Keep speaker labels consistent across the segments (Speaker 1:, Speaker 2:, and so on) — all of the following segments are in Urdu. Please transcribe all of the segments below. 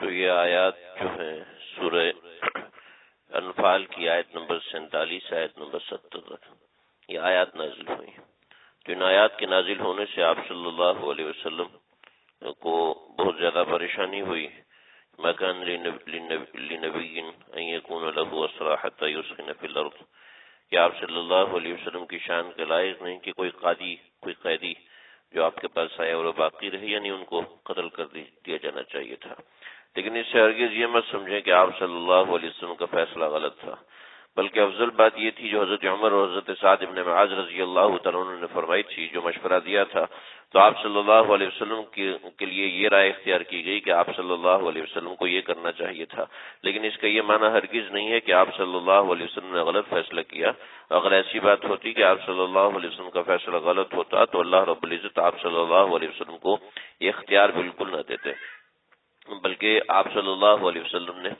Speaker 1: تو یہ آیات جو ہیں سورہ انفال کی آیت نمبر 47 آیت نمبر 70 تک یہ آیات نازل ہوئی. تو ان آیات کے نازل ہونے سے آپ صلی اللہ علیہ وسلم کو بہت زیادہ پریشانی ہوئی. ما كان لنبي ان يكون له اسرى حتى يسخن في الارض کہ آپ صلی اللہ علیہ وسلم کی شان کے لائق نہیں کہ کوئی قیدی جو آپ کے پاس آئے اور باقی رہے، یعنی ان کو قتل کر دیا جانا چاہیے تھا. لیکن اس سے ہرگز یہ مت سمجھیں کہ آپ صلی اللہ علیہ وسلم کا فیصلہ غلط تھا، بلکہ افضل بات یہ تھی جو حضرت عمر اور حضرت سعد بن معاذ رضی اللہ تعالیٰ عنہ نے فرمائی تھی، جو مشورہ دیا تھا. تو آپ صلی اللہ علیہ وسلم کے لیے یہ رائے اختیار کی گئی کہ آپ صلی اللہ علیہ وسلم کو یہ کرنا چاہیے تھا. لیکن اس کا یہ معنی ہرگز نہیں ہے کہ آپ صلی اللہ علیہ وسلم نے غلط فیصلہ کیا. اگر ایسی بات ہوتی کہ آپ صلی اللہ علیہ وسلم کا فیصلہ غلط ہوتا تو اللہ رب العزت آپ صلی اللہ علیہ وسلم کو یہ اختیار بالکل نہ دیتے، بلکہ آپ صلی اللہ علیہ وسلم نے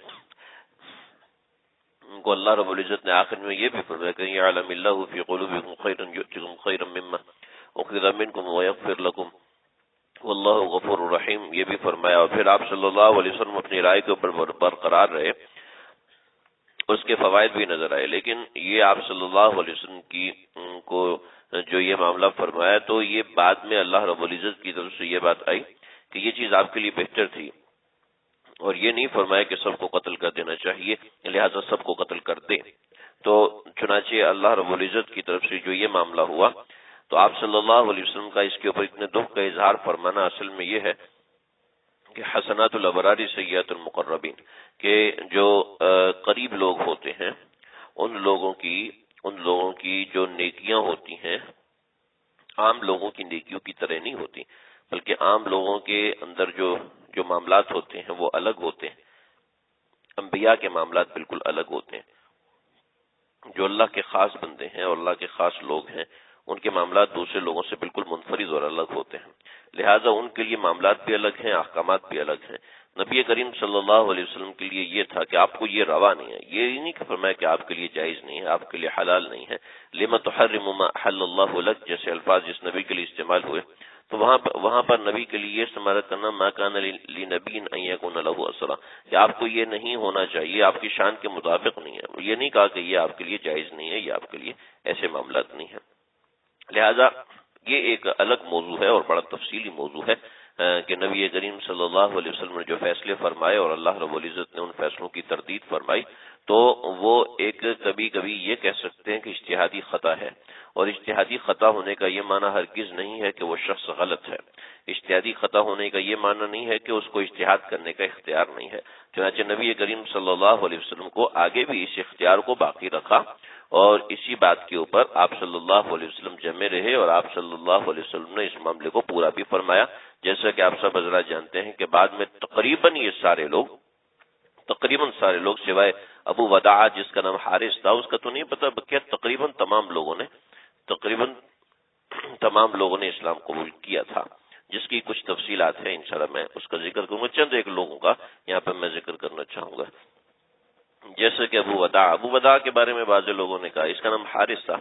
Speaker 1: کو اللہ رب العزت نے آخر میں یہ بھی فرمایا کہ یعلم اللہ فی قلوبکم خیرا یؤتکم خیرا مما اخذ منکم ویغفر لکم واللہ غفور الرحیم، یہ بھی فرمایا. اور پھر آپ صلی اللہ علیہ وسلم اپنی رائے کے اوپر برقرار رہے، اس کے فوائد بھی نظر آئے. لیکن یہ آپ صلی اللہ علیہ وسلم کی کو جو یہ معاملہ فرمایا تو یہ بعد میں اللہ رب العزت کی طرف سے یہ بات آئی کہ یہ چیز آپ کے لیے بہتر تھی، اور یہ نہیں فرمایا کہ سب کو قتل کر دینا چاہیے لہذا سب کو قتل کر دیں. تو چنانچہ اللہ رب العزت کی طرف سے جو یہ معاملہ ہوا تو آپ صلی اللہ علیہ وسلم کا اس کے اوپر اتنے دکھ کا اظہار فرمانا اصل میں یہ ہے کہ حسنات الابرار سیئات المقربین، کہ جو قریب لوگ ہوتے ہیں ان لوگوں کی جو نیکیاں ہوتی ہیں عام لوگوں کی نیکیوں کی طرح نہیں ہوتی، بلکہ عام لوگوں کے اندر جو معاملات ہوتے ہیں وہ الگ ہوتے ہیں. انبیاء کے معاملات بالکل الگ ہوتے ہیں. جو اللہ کے خاص بندے ہیں اور اللہ کے خاص لوگ ہیں ان کے معاملات دوسرے لوگوں سے بالکل منفرد اور الگ ہوتے ہیں، لہٰذا ان کے لیے معاملات بھی الگ ہیں، احکامات بھی الگ ہیں. نبی کریم صلی اللہ علیہ وسلم کے لیے یہ تھا کہ آپ کو یہ روا نہیں ہے، یہ نہیں کہ فرمایا کہ آپ کے لیے جائز نہیں ہے، آپ کے لیے حلال نہیں ہے. لما تحرم ما احل اللہ لک جیسے الفاظ جس نبی کے لیے استعمال ہوئے تو وہاں پر نبی کے لیے یہ استعمال کرنا ما کان لنبی ان یکون له اسرا، کہ آپ کو یہ نہیں ہونا چاہیے، آپ کی شان کے مطابق نہیں ہے. یہ نہیں کہا کہ یہ آپ کے لیے جائز نہیں ہے، یہ آپ کے لیے ایسے معاملات نہیں ہیں. لہذا یہ ایک الگ موضوع ہے اور بڑا تفصیلی موضوع ہے کہ نبی کریم صلی اللہ علیہ وسلم نے جو فیصلے فرمائے اور اللہ رب العزت نے ان فیصلوں کی تردید فرمائی تو وہ ایک کبھی کبھی یہ کہہ سکتے ہیں کہ اجتہادی خطا ہے، اور اجتہادی خطا ہونے کا یہ معنی ہرگز نہیں ہے کہ وہ شخص غلط ہے. اجتہادی خطا ہونے کا یہ معنی نہیں ہے کہ اس کو اجتہاد کرنے کا اختیار نہیں ہے. چنانچہ نبی کریم صلی اللہ علیہ وسلم کو آگے بھی اس اختیار کو باقی رکھا اور اسی بات کے اوپر آپ صلی اللہ علیہ وسلم جمے رہے، اور آپ صلی اللہ علیہ وسلم نے اس معاملے کو پورا بھی فرمایا. جیسا کہ آپ سب حضرات جانتے ہیں کہ بعد میں تقریباً سارے لوگ سوائے ابو وداع جس کا نام حارث تھا، اس کا تو نہیں پتا، بلکہ تقریباً تمام لوگوں نے اسلام قبول کیا تھا، جس کی کچھ تفصیلات ہیں انشاءاللہ میں اس کا ذکر کروں گا. چند ایک لوگوں کا یہاں پہ میں ذکر کرنا چاہوں گا. جیسے کہ ابو وداع کے بارے میں بعض لوگوں نے کہا اس کا نام حارث تھا.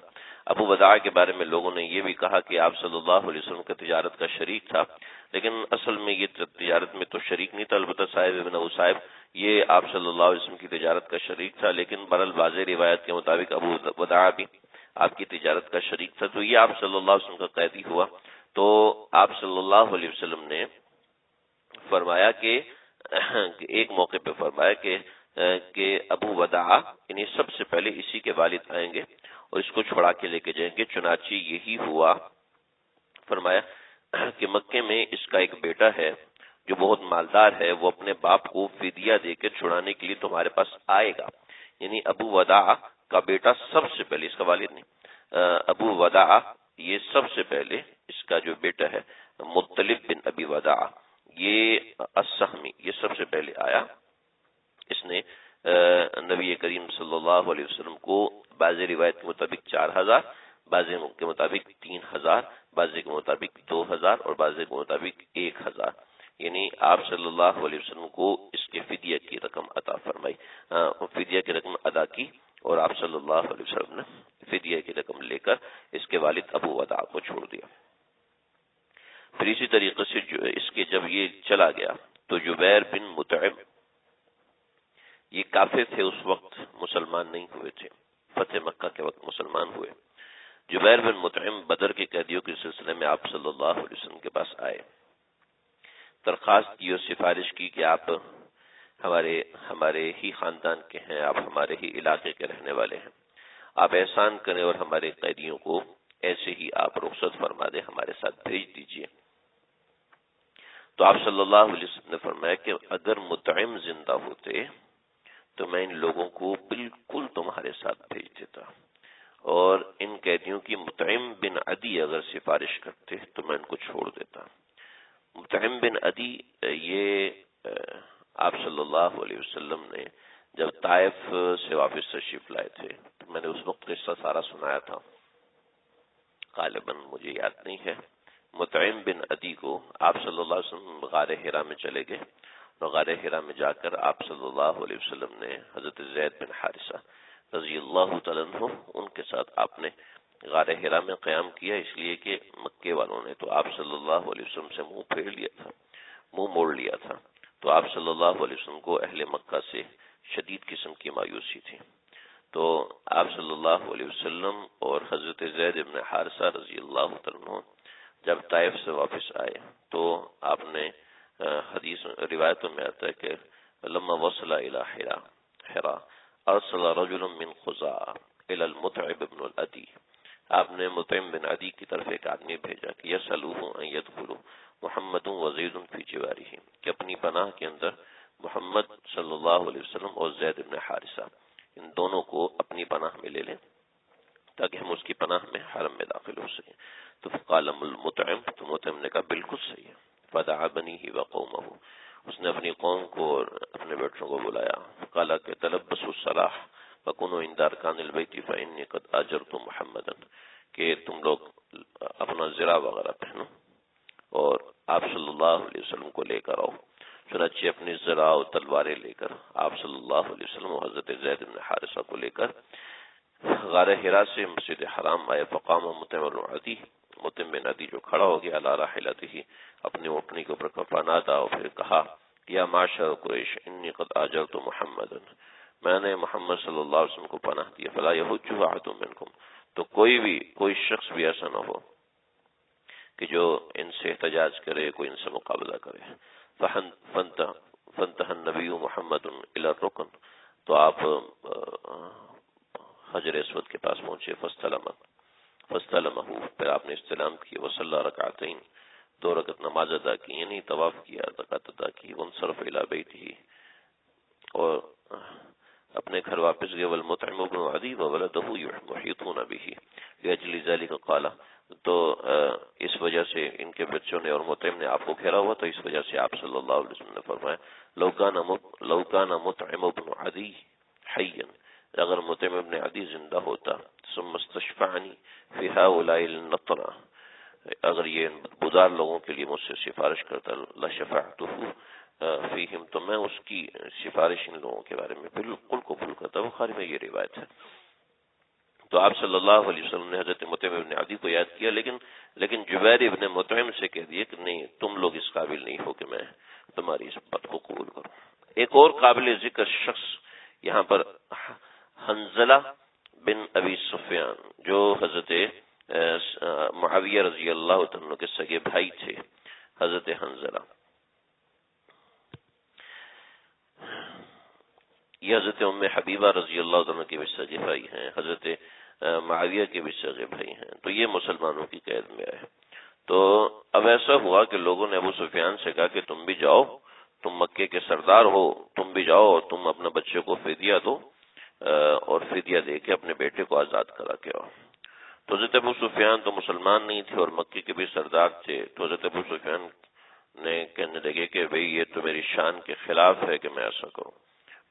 Speaker 1: ابو وداع کے بارے میں لوگوں نے یہ بھی کہا کہ آپ صلی اللہ علیہ وسلم کا تجارت کا شریک تھا، لیکن اصل میں یہ تجارت میں تو شریک نہیں تھا. البتہ صاحب ابن ابو صاحب یہ آپ صلی اللہ علیہ وسلم کی تجارت کا شریک تھا، لیکن برحال واضح روایت کے مطابق ابو وداع بھی آپ کی تجارت کا شریک تھا. تو یہ آپ صلی اللہ علیہ وسلم کا قیدی ہوا. تو آپ صلی اللہ علیہ وسلم نے فرمایا کہ ایک موقع پہ فرمایا کہ ابو وداع یعنی سب سے پہلے اسی کے والد آئیں گے اور اس کو چھڑا کے لے کے جائیں گے. چنانچہ یہی ہوا. فرمایا کہ مکے میں اس کا ایک بیٹا ہے جو بہت مالدار ہے، وہ اپنے باپ کو فدیہ دے کے چھڑانے کے لیے تمہارے پاس آئے گا. یعنی ابو وداع کا بیٹا سب سے پہلے، اس کا والد نہیں، ابو وداع یہ سب سے پہلے اس کا جو بیٹا ہے مطلب بن ابی وداع یہ السہمی یہ سب سے پہلے آیا. اس نے نبی کریم صلی اللہ علیہ وسلم کو بعض روایت کے مطابق 4000، بعض کے مطابق 3000، بعض کے مطابق 2000 اور بعض کے مطابق 1000، یعنی آپ صلی اللہ علیہ وسلم کو اس کے فدیہ کی رقم عطا فرمائی، فدیہ کی رقم ادا کی، اور آپ صلی اللہ علیہ وسلم نے فدیہ کی رقم لے کر اس کے والد ابو وداع کو چھوڑ دیا. پھر اسی طریقے سے اس کے جب یہ چلا گیا تو جبیر بن مطعم یہ کافر تھے اس وقت، مسلمان نہیں ہوئے تھے، فتح مکہ کے وقت مسلمان ہوئے۔ جبیر بن مطعم بدر کے قیدیوں کے سلسلے میں آپ صلی اللہ علیہ وسلم کے پاس آئے، درخواست کی اور سفارش کی کہ آپ ہمارے ہی خاندان کے ہیں، آپ ہمارے ہی علاقے کے رہنے والے ہیں، آپ احسان کریں اور ہمارے قیدیوں کو ایسے ہی آپ رخصت فرما دیں، ہمارے ساتھ بھیج دیجئے۔ تو آپ صلی اللہ علیہ وسلم نے فرمایا کہ اگر مطعم زندہ ہوتے تو میں ان لوگوں کو بالکل تمہارے ساتھ بھیج دیتا، اور ان قیدیوں کی مطعم بن عدی اگر سفارش کرتے تو میں ان کو چھوڑ دیتا۔ مطعم بن عدی یہ آپ صلی اللہ علیہ وسلم نے جب طائف سے واپس تشریف لائے تھے، تو میں نے اس وقت قصہ سارا سنایا تھا، غالباً مجھے یاد نہیں ہے۔ مطعم بن عدی کو آپ صلی اللہ علیہ وسلم غار حرا میں چلے گئے، اور غار حرا میں جا کر آپ صلی اللہ علیہ وسلم نے حضرت زید بن حارثہ رضی اللہ تعالیٰ عنہ ان کے ساتھ آپ نے غار حرا میں قیام کیا، اس لیے کہ مکے والوں نے تو آپ صلی اللہ علیہ وسلم سے منہ پھیر لیا تھا، منہ موڑ لیا تھا، تو آپ صلی اللہ علیہ وسلم کو اہل مکہ سے شدید قسم کی مایوسی تھی۔ تو آپ صلی اللہ علیہ وسلم اور حضرت زید بن حارثہ رضی اللہ عنہ جب طائف سے واپس آئے تو آپ نے حدیث روایتوں میں آتا ہے کہ لما وصل الى حرا ارسل رجل من خزاعہ الى المطعم بن العدی، آپ نے مطعم بن عدی کی طرف ایک آدمی بھیجا کہ یسألوہ ان یدخلوا محمد وزید فی جوارہ، کہ اپنی پناہ کے اندر محمد صلی اللہ علیہ وسلم اور زید بن حارثہ ان دونوں کو اپنی پناہ میں لے لیں تاکہ ہم اس کی پناہ میں حرم میں داخل ہو سکیں۔ تو فقال المطعم، تو مطعم نے کہا بالکل صحیح ہے، فدعا بنیہ وقومہ، اس نے اپنی قوم کو اور اپنے بیٹوں کو بلایا، قال کہ تلبسوا الصلاح فكونوا عند ارکان البیت فانی قد اجرت محمدا، کہ تم لوگ اپنا زرہ وغیرہ پہنو اور آپ صلی اللہ علیہ وسلم کو لے کر آؤ۔ چنانچہ اپنی زرہ اور تلواریں لے کر آپ صلی اللہ علیہ وسلم اور حضرت زید بن حارثہ کو لے کر غار حرا سے مسجد حرام آئے۔ فقام مطعم بن عدی، مطعم بن عدی جو کھڑا ہو گیا علی راحلتہ، اپنی اونٹنی کے اوپر فنادى، اور پھر کہا یا معشر قریش انی قد آجرت محمدا، میں نے محمد صلی اللہ علیہ وسلم کو پناہ دیا، فلا یحج احد منکم، تو کوئی شخص بھی ایسا نہ ہو کہ جو ان سے احتجاج کرے، کوئی ان سے مقابلہ کرے۔ فانتهى النبی محمد الی الرکن، تو آپ حجر اسود کے پاس پہنچے، فاستلمہ، پھر آپ نے استلام کیا، وصلی رکعتین، 2 رکعت نماز ادا کی، یعنی طواف کیا، زکات ادا کی، وانصرف الی بیتہ، اور اپنے گھر واپس گئے، والمطعم بن عدی وولدہ محیطون بہ لاجل ذلک قال، تو اس وجہ سے ان کے بچوں نے اور مطعم نے آپ کو گھیرا ہوا، تو اس وجہ سے آپ صلی اللہ علیہ وسلم نے فرمایا لو کان مطعم بن عدی حیا، اگر مطعم بن عدی زندہ ہوتا، ثم استشفعنی فی هؤلاء النطرہ، اگر یہ بدار لوگوں کے لیے مجھ سے سفارش کرتا، لشفعتہ فیہم، تو میں اس کی سفارش ان لوگوں کے بارے میں بالکل قبول کرتا۔ بخاری میں یہ روایت ہے۔ تو آپ صلی اللہ علیہ وسلم نے حضرت مطعم ابن عدی کو یاد کیا، لیکن جبیر ابن مطعم سے کہہ دیا کہ نہیں، تم لوگ اس قابل نہیں ہو کہ میں تمہاری اس بات کو قبول کروں۔ ایک اور قابل ذکر شخص یہاں پر حنظلہ بن ابی سفیان، جو حضرت معاویہ رضی اللہ عنہ کے سگے بھائی تھے، حضرت حنظلہ، یہ حضرت ام حبیبہ رضی اللہ عنہ کے بھی سگے بھائی ہیں، حضرت معاویہ کے بھی سگے بھائی ہیں، تو یہ مسلمانوں کی قید میں آئے۔ تو اب ایسا ہوا کہ لوگوں نے ابو سفیان سے کہا کہ تم بھی جاؤ، تم مکے کے سردار ہو، تم بھی جاؤ اور تم اپنے بچے کو فدیہ دو، اور فدیہ دے کے اپنے بیٹے کو آزاد کرا کے آؤ۔ تو حضرت ابو سفیان تو مسلمان نہیں تھے اور مکے کے بھی سردار تھے، تو حضرت ابو سفیان نے کہنے لگے کہ بھئی یہ تو میری شان کے خلاف ہے کہ میں ایسا کروں،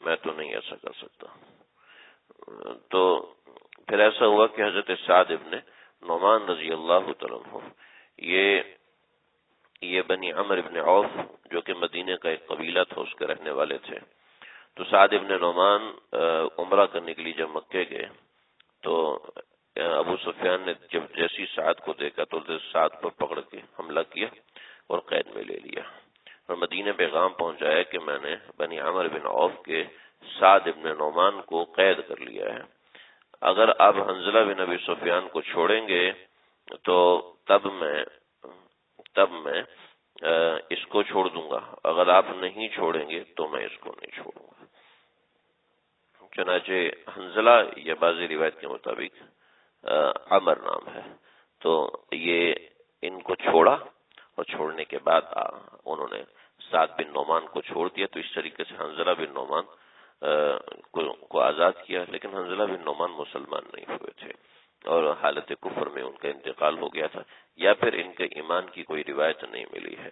Speaker 1: میں تو نہیں ایسا کر سکتا۔ تو پھر ایسا ہوا کہ حضرت سعد ابن نعمان رضی اللہ تعالیٰ عنہ، یہ بنی عمر ابن عوف جو کہ مدینے کا ایک قبیلہ تھا، اس کے رہنے والے تھے۔ تو سعد ابن نعمان عمرہ کرنے کے لیے جب مکے گئے تو ابو سفیان نے جیسی سعد کو دیکھا تو سعد پر پکڑ کے حملہ کیا اور قید میں لے لیا، اور مدینے پیغام پہنچایا کہ میں نے بنی عمر بن عوف کے سعد ابن نعمان کو قید کر لیا ہے۔ اگر آپ حنظلہ بن ابی سفیان کو چھوڑیں گے تو تب میں اس کو چھوڑ دوں گا، اگر آپ نہیں چھوڑیں گے تو میں اس کو نہیں چھوڑوں گا۔ چنانچہ حنظلہ یا بعض روایت کے مطابق عمر نام ہے، تو یہ ان کو چھوڑا اور چھوڑنے کے بعد انہوں نے سعد بن نعمان کو چھوڑ دیا، تو اس طریقے سے حنظلہ بن نعمان کو آزاد کیا۔ لیکن حنظلہ بن نعمان مسلمان نہیں ہوئے تھے اور حالت کفر میں ان کا انتقال ہو گیا تھا، یا پھر ان کے ایمان کی کوئی روایت نہیں ملی ہے۔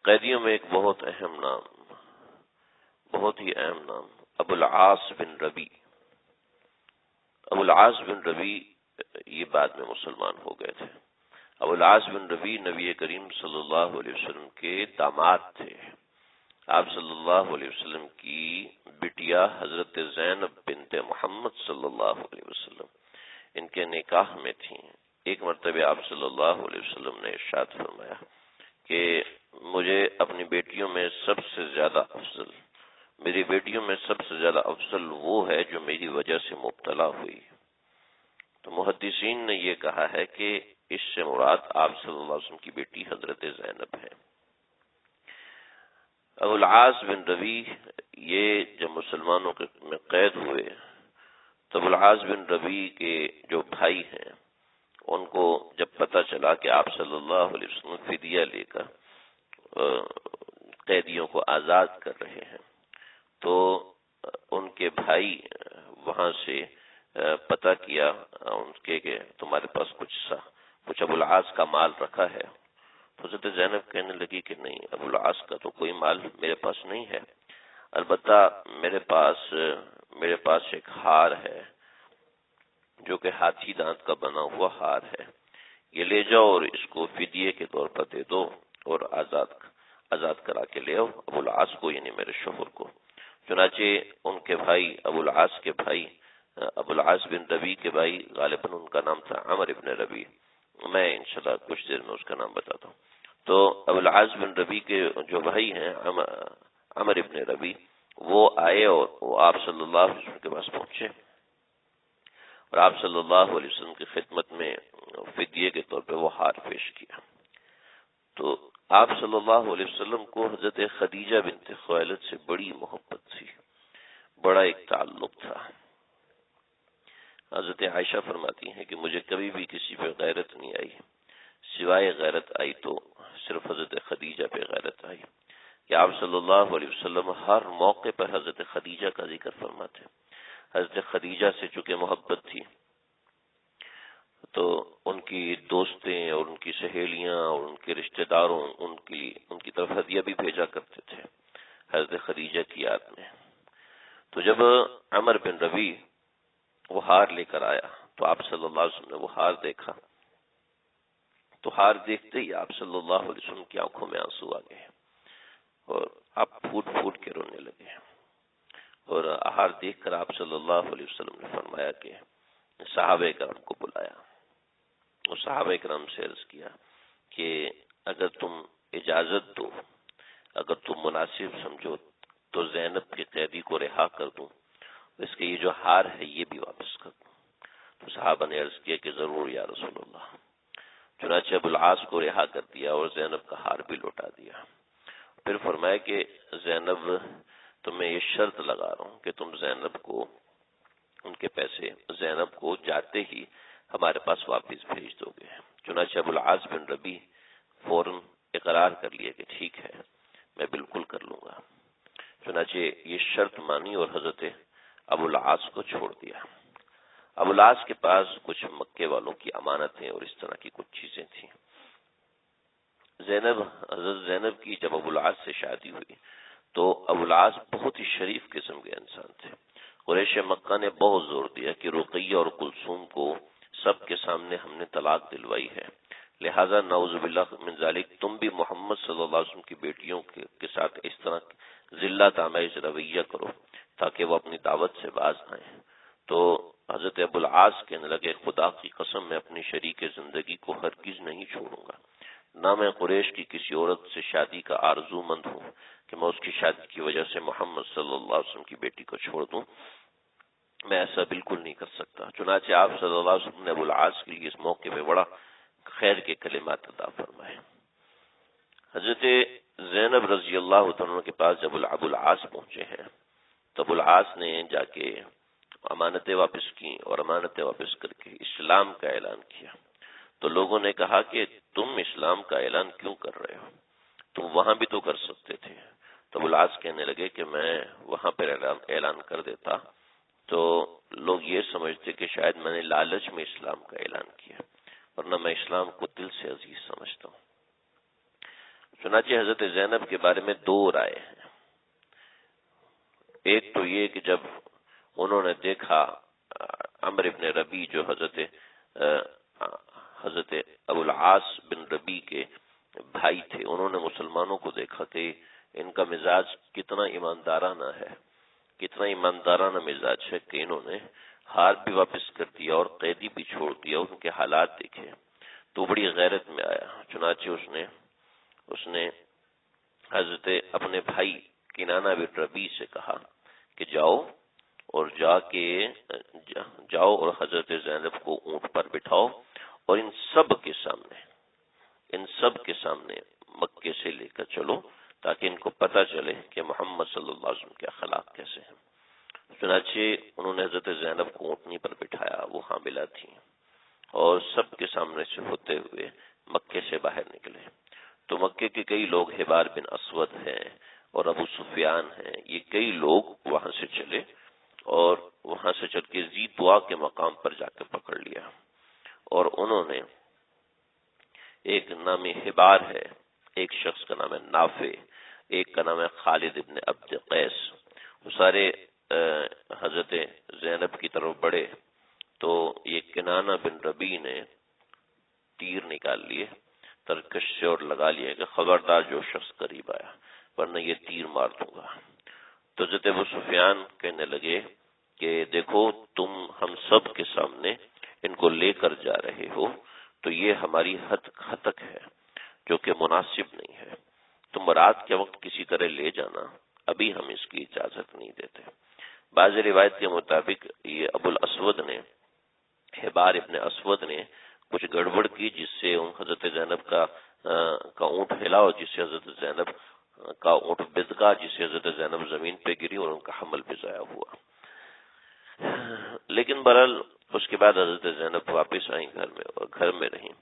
Speaker 1: قیدیوں میں ایک بہت ہی اہم نام ابو العاص بن ربی۔ ابو العاص بن ربی یہ بعد میں مسلمان ہو گئے تھے۔ ابو العاص بن ربی نبی کریم صلی اللہ علیہ وسلم کے داماد تھے۔ آپ صلی اللہ علیہ وسلم کی بٹیا حضرت زینب بنت محمد صلی اللہ علیہ وسلم ان کے نکاح میں تھیں۔ ایک مرتبہ آپ صلی اللہ علیہ وسلم نے ارشاد فرمایا کہ مجھے اپنی بیٹیوں میں سب سے زیادہ افضل وہ ہے جو میری وجہ سے مبتلا ہوئی۔ تو محدثین نے یہ کہا ہے کہ اس سے مراد آپ صلی اللہ علیہ وسلم کی بیٹی حضرت زینب ہے۔ ابو العاص بن ربی یہ جب مسلمانوں میں قید ہوئے تو ابو العاص بن ربی کے جو بھائی ہیں ان کو جب پتہ چلا کہ آپ صلی اللہ علیہ وسلم فدیہ لے کر قیدیوں کو آزاد کر رہے ہیں، تو ان کے بھائی وہاں سے پتہ کیا ان کے کہ تمہارے پاس کچھ ابو العاص کا مال رکھا ہے۔ تو حضرت زینب کہنے لگی کہ نہیں، ابو العاص کا تو کوئی مال میرے پاس نہیں ہے، البتہ میرے پاس ایک ہار ہے جو کہ ہاتھی دانت کا بنا ہوا ہار ہے، یہ لے جاؤ اور اس کو فدیے کے طور پر دے دو اور آزاد کرا کے لے آؤ ابو العاص کو، یعنی میرے شوہر کو۔ چنانچہ ان کے بھائی ابو العاص بن ربی کے بھائی، غالباً ان کا نام تھا عمر ابن ربی، میں انشاءاللہ کچھ دیر میں اس کا نام بتاتا ہوں۔ تو ابو العاص بن ربی کے جو بھائی ہیں عمر ابن ربی، وہ آئے اور وہ آپ صلی اللہ علیہ وسلم کے پاس پہنچے اور آپ صلی اللہ علیہ وسلم کی خدمت میں فدیے کے طور پہ وہ ہار پیش کیا۔ تو آپ صلی اللہ علیہ وسلم کو حضرت خدیجہ بنت خویلد سے بڑی محبت تھی، بڑا ایک تعلق تھا۔ حضرت عائشہ فرماتی ہیں کہ مجھے کبھی بھی کسی پہ غیرت نہیں آئی، سوائے غیرت آئی تو صرف حضرت خدیجہ پہ غیرت آئی، کہ آپ صلی اللہ علیہ وسلم ہر موقع پر حضرت خدیجہ کا ذکر فرماتے۔ حضرت خدیجہ سے چونکہ محبت تھی تو ان کی دوستیں اور ان کی سہیلیاں اور ان کے رشتہ داروں ان کی طرف ہدیہ بھی بھیجا کرتے تھے حضرت خدیجہ کی یاد میں۔ تو جب عمر بن ربی وہ ہار لے کر آیا تو آپ صلی اللہ علیہ وسلم نے وہ ہار دیکھا، تو ہار دیکھتے ہی آپ صلی اللہ علیہ وسلم کی آنکھوں میں آنسو آ گئے اور آپ پھوٹ کے رونے لگے، اور ہار دیکھ کر آپ صلی اللہ علیہ وسلم نے فرمایا کہ صحابہ کرام کو بلایا اور صحابہ کرام سے عرض کیا کہ اگر تم اجازت دو، اگر تم مناسب سمجھو تو زینب کی قیدی کو رہا کر دوں، اس کے یہ جو ہار ہے یہ بھی واپس کر دوں۔ تو صحابہ نے عرض کیا کہ ضرور یا رسول اللہ۔ چنانچہ ابو العاص کو رہا کر دیا اور زینب کا ہار بھی لوٹا دیا۔ پھر فرمایا کہ زینب، تو میں یہ شرط لگا رہا ہوں کہ تم زینب کو ان کے پیسے زینب کو جاتے ہی ہمارے پاس واپس بھیج دو گے۔ چنانچہ ابو العاص بن ربی فوراً اقرار کر لیا کہ ٹھیک ہے میں بالکل کر لوں گا۔ چنانچہ یہ شرط مانی اور حضرت ابو العاص کو چھوڑ دیا۔ ابو العاص کے پاس کچھ مکے والوں کی امانتیں اور اس طرح کی کچھ چیزیں تھیں۔ حضرت زینب کی جب ابو العاص سے شادی ہوئی تو ابو العاص بہت ہی شریف قسم کے انسان تھے۔ قریش مکہ نے بہت زور دیا کہ رقیہ اور کلثوم کو سب کے سامنے ہم نے طلاق دلوائی ہے، لہذا نعوذ باللہ من ذالک تم بھی محمد صلی اللہ علیہ وسلم کی بیٹیوں کے ساتھ اس طرح ذلت آمیز رویہ کرو تاکہ وہ اپنی دعوت سے باز آئیں۔ تو حضرت ابو العاص کہنے لگے خدا کی قسم میں اپنی شریک زندگی کو ہرگز نہیں چھوڑوں گا، نہ میں قریش کی کسی عورت سے شادی کا آرزو مند ہوں کہ میں اس کی شادی کی وجہ سے محمد صلی اللہ علیہ وسلم کی بیٹی کو چھوڑ دوں، میں ایسا بالکل نہیں کر سکتا۔ چنانچہ آپ صلی اللہ علیہ وسلم نے ابو العاص کے لیے اس موقع پہ بڑا خیر کے کلمات عطا فرمائے۔ حضرت زینب رضی اللہ عنہ کے پاس جب ابو العاص پہنچے ہیں تو ابو العاص نے جا کے امانتیں واپس کی، اور امانتیں واپس کر کے اسلام کا اعلان کیا۔ تو لوگوں نے کہا کہ تم اسلام کا اعلان کیوں کر رہے ہو، تم وہاں بھی تو کر سکتے تھے۔ تو ابو العاص کہنے لگے کہ میں وہاں پر اعلان کر دیتا تو لوگ یہ سمجھتے کہ شاید میں نے لالچ میں اسلام کا اعلان کیا، ورنہ میں اسلام کو دل سے عزیز سمجھتا ہوں۔ چنانچہ حضرت زینب کے بارے میں دو رائے ہیں۔ ایک تو یہ کہ جب انہوں نے دیکھا عمرو بن ربیع جو حضرت ابو العاص بن ربیع کے بھائی تھے، انہوں نے مسلمانوں کو دیکھا کہ ان کا مزاج کتنا ایماندارانہ ہے، کتنا ایماندارانہ مزاج ہے کہ انہوں نے ہار بھی واپس کر دیا اور قیدی بھی چھوڑ دیا۔ ان کے حالات دیکھے تو بڑی غیرت میں آیا۔ چنانچہ اس نے حضرت اپنے بھائی کنانہ بن ربیع سے کہا کہ جاؤ اور حضرت زینب کو اونٹ پر بٹھاؤ اور ان سب کے سامنے مکے سے لے کر چلو تاکہ ان کو پتہ چلے کہ محمد صلی اللہ علیہ وسلم کے اخلاق کیسے ہیں۔ چنانچہ انہوں نے حضرت زینب کو اونٹنی پر بٹھایا، وہ حاملہ تھیں، اور سب کے سامنے سے ہوتے ہوئے مکے سے باہر نکلے تو مکے کے کئی لوگ، حبار بن اسود ہیں اور ابو سفیان ہیں، یہ کئی لوگ وہاں سے چلے اور وہاں سے چل کے ذی طوا کے مقام پر جا کے پکڑ لیا، اور انہوں نے ایک نام حبار ہے، ایک شخص کا نام ہے نافع، ایک کا نام ہے خالد ابن عبد قیس، وہ سارے حضرت زینب کی طرف بڑھے تو یہ کنانہ بن ربیع نے تیر نکال لیے ترکش سے اور لگا لیا کہ خبردار جو شخص قریب آیا ورنہ یہ تیر مار دوں گا۔ تو حضرت ابو سفیان کہنے لگے کہ دیکھو تم ہم سب کے سامنے ان کو لے کر جا رہے ہو تو یہ ہماری ہتک ہے جو کہ مناسب نہیں ہے، تم رات کے وقت کسی طرح لے جانا، ابھی ہم اس کی اجازت نہیں دیتے۔ بعض روایت کے مطابق یہ ابو الاسود نے، حبار ابن اسود نے کچھ گڑبڑ کی جس سے حضرت زینب کا اونٹ ہلا اور جس سے حضرت زینب کا اونٹ بزگا، جس سے حضرت زینب زمین پہ گری اور ان کا حمل بھی ضائع ہوا۔ لیکن بہرحال اس کے بعد حضرت زینب واپس آئیں گھر میں اور گھر میں رہیں۔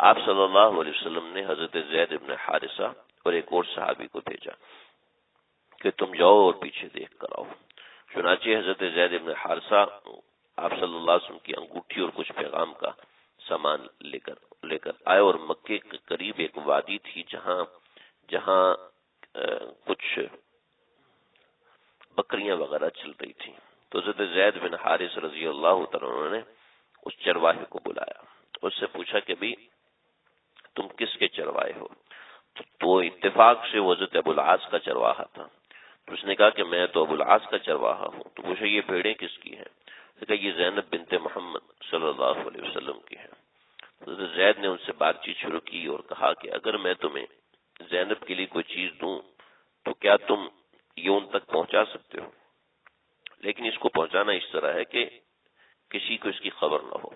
Speaker 1: آپ صلی اللہ علیہ وسلم نے حضرت زید ابن حارثہ اور ایک اور صحابی کو بھیجا کہ تم جاؤ اور پیچھے دیکھ کر آؤ۔ چنانچہ حضرت زید ابن حارثہ آپ صلی اللہ علیہ وسلم کی انگوٹھی اور کچھ پیغام کا سامان لے کر آئے، اور مکے کے قریب ایک وادی تھی جہاں کچھ بکریاں وغیرہ چل رہی تھی۔ تو حضرت زید بن حارث رضی اللہ تعالیٰ نے اس چرواہے کو بلایا، اس سے پوچھا کہ بھی تم کس کے چرواہے ہو؟ تو اتفاق سے وہ حضرت ابو العاص کا چرواہا تھا۔ تو اس نے کہا کہ میں تو ابو العاص کا چرواہا ہوں۔ تو پوچھا یہ بھیڑیں کس کی ہیں؟ تو کہا یہ زینب بنت محمد صلی اللہ علیہ وسلم کی ہیں۔ حضرت زید نے ان سے بات چیت شروع کی اور کہا کہ اگر میں تمہیں زینب کے لیے کوئی چیز دوں تو کیا تم یہ ان تک پہنچا سکتے ہو؟ لیکن اس کو پہنچانا اس طرح ہے کہ کسی کو اس کی خبر نہ ہو۔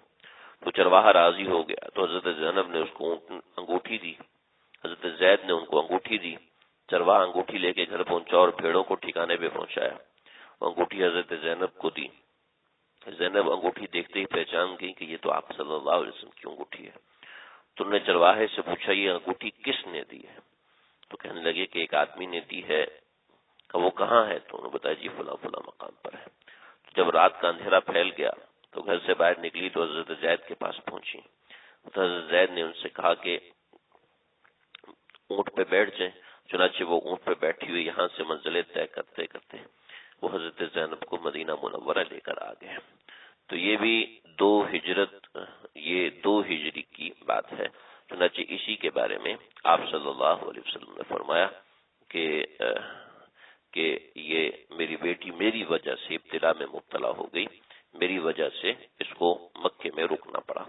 Speaker 1: تو چرواہا راضی ہو گیا، تو حضرت زینب نے اس کو انگوٹھی دی، حضرت زید نے ان کو انگوٹھی دی، چرواہا انگوٹھی لے کے گھر پہنچا اور بھیڑوں کو ٹھکانے پہ پہنچایا، انگوٹھی حضرت زینب کو دی۔ زینب انگوٹھی دیکھتے ہی پہچان گئی کہ یہ تو آپ صلی اللہ علیہ وسلم کی انگوٹھی ہے۔ تو انہوں نے چرواہے سے پوچھا یہ انگوٹھی کس نے دی ہے؟ تو کہنے لگے کہ ایک آدمی نے دی ہے۔ کہ وہ کہاں ہے؟ تو انہوں نے بتایا جی فلاں فلاں مقام پر ہے۔ جب رات کا اندھیرا پھیل گیا تو گھر سے باہر نکلی تو حضرت زید کے پاس پہنچی، تو حضرت زید نے ان سے کہا کہ اونٹ پہ بیٹھ جائیں۔ چنانچہ وہ اونٹ پہ بیٹھی ہوئی یہاں سے منزلیں طے کرتے کرتے وہ حضرت زینب کو مدینہ منورہ لے کر آ گئے۔ تو یہ بھی دو ہجری کی بات ہے۔ چنانچہ اسی کے بارے میں آپ صلی اللہ علیہ وسلم نے فرمایا کہ یہ میری بیٹی میری وجہ سے ابتلا میں مبتلا ہو گئی، میری وجہ سے اس کو مکے میں رکنا پڑا۔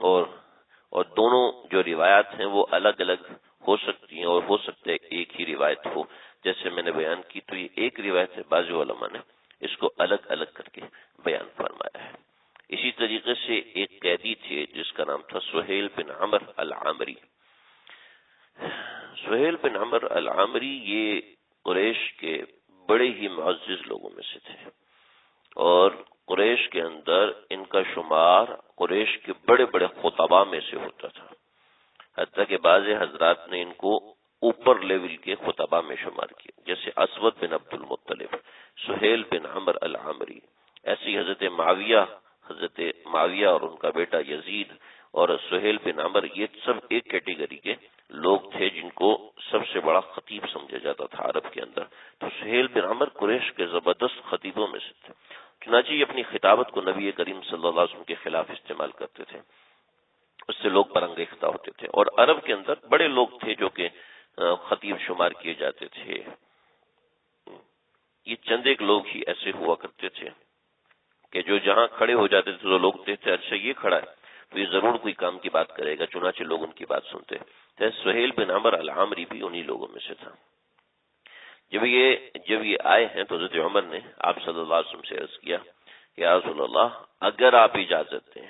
Speaker 1: اور دونوں جو روایات ہیں وہ الگ الگ ہو سکتی ہیں اور ہو سکتا ہے ایک ہی روایت ہو، جیسے میں نے بیان کی تو یہ ایک روایت ہے، بعض علماء نے اس کو الگ الگ کر کے بیان فرمایا ہے۔ اسی طریقے سے ایک قیدی تھے جس کا نام تھا سہیل بن عمر العامری۔ سہیل بن عمر العامری یہ قریش کے بڑے ہی معزز لوگوں میں سے تھے، اور قریش کے اندر ان کا شمار قریش کے بڑے بڑے خطباء میں سے ہوتا تھا، حتیٰ کہ بعض حضرات نے ان کو اوپر لیول کے خطباء میں شمار کیا، جیسے اسود بن عبد المطلب، سہیل بن عمر العامری، ایسی حضرت معاویہ اور ان کا بیٹا یزید اور سہیل بن عمر، یہ سب ایک کیٹیگری کے لوگ تھے جن کو سب سے بڑا خطیب سمجھا جاتا تھا عرب کے اندر۔ تو سہیل بن عمر قریش کے زبردست خطیبوں میں سے تھے، چنانچہ یہ اپنی خطابت کو نبی کریم صلی اللہ علیہ وسلم کے خلاف استعمال کرتے تھے، اس سے لوگ برانگیختہ ہوتے تھے، اور عرب کے اندر بڑے لوگ تھے جو کہ خطیب شمار کیے جاتے تھے۔ یہ چند ایک لوگ ہی ایسے ہوا کرتے تھے کہ جو جہاں کھڑے ہو جاتے تھے تو لوگ کہتے اچھا یہ کھڑا ہے تو یہ ضرور کوئی کام کی بات کرے گا، چنانچہ لوگ ان کی بات سنتے تھے۔ سہیل بن عمر العامری بھی انہی لوگوں میں سے تھا۔ جب یہ آئے ہیں تو حضرت عمر نے آپ صلی اللہ علیہ وسلم سے عرض کیا کہ یا رسول اللہ، اگر آپ اجازت دیں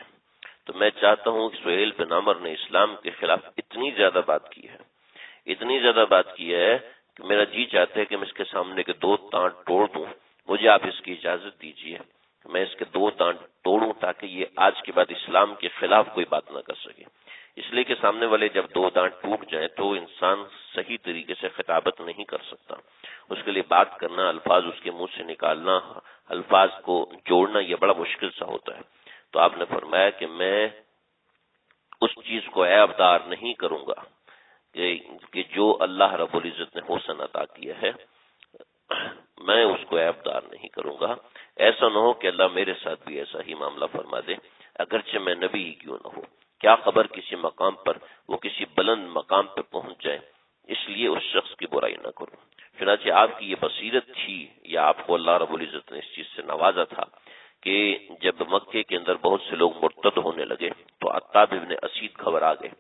Speaker 1: تو میں چاہتا ہوں کہ سہیل بن عمر نے اسلام کے خلاف اتنی زیادہ بات کی ہے کہ میرا جی چاہتا ہے کہ میں اس کے سامنے کے 2 دانت توڑ دوں، مجھے آپ اس کی اجازت دیجیے کہ میں اس کے 2 دانت توڑوں تاکہ یہ آج کے بعد اسلام کے خلاف کوئی بات نہ کر سکے۔ اس لیے کہ سامنے والے جب 2 دانت ٹوٹ جائیں تو انسان صحیح طریقے سے خطابت نہیں کر سکتا، اس کے لیے بات کرنا، الفاظ اس کے منہ سے نکالنا، الفاظ کو جوڑنا یہ بڑا مشکل سا ہوتا ہے۔ تو آپ نے فرمایا کہ میں اس چیز کو عیب دار نہیں کروں گا کہ جو اللہ رب العزت نے حسن عطا کیا ہے، میں اس کو عیب دار نہیں کروں گا۔ ایسا نہ ہو کہ اللہ میرے ساتھ بھی ایسا ہی معاملہ فرما دے، اگرچہ میں نبی ہی کیوں نہ ہو، کیا خبر کسی مقام پر وہ کسی بلند مقام پر پہنچ جائے، اس لیے اس شخص کی برائی نہ کروں۔ چنانچہ آپ کی یہ بصیرت تھی، یا آپ کو اللہ رب العزت نے اس چیز سے نوازا تھا کہ جب مکے کے اندر بہت سے لوگ مرتد ہونے لگے تو عتاب ابن اسید گھبرا گئے،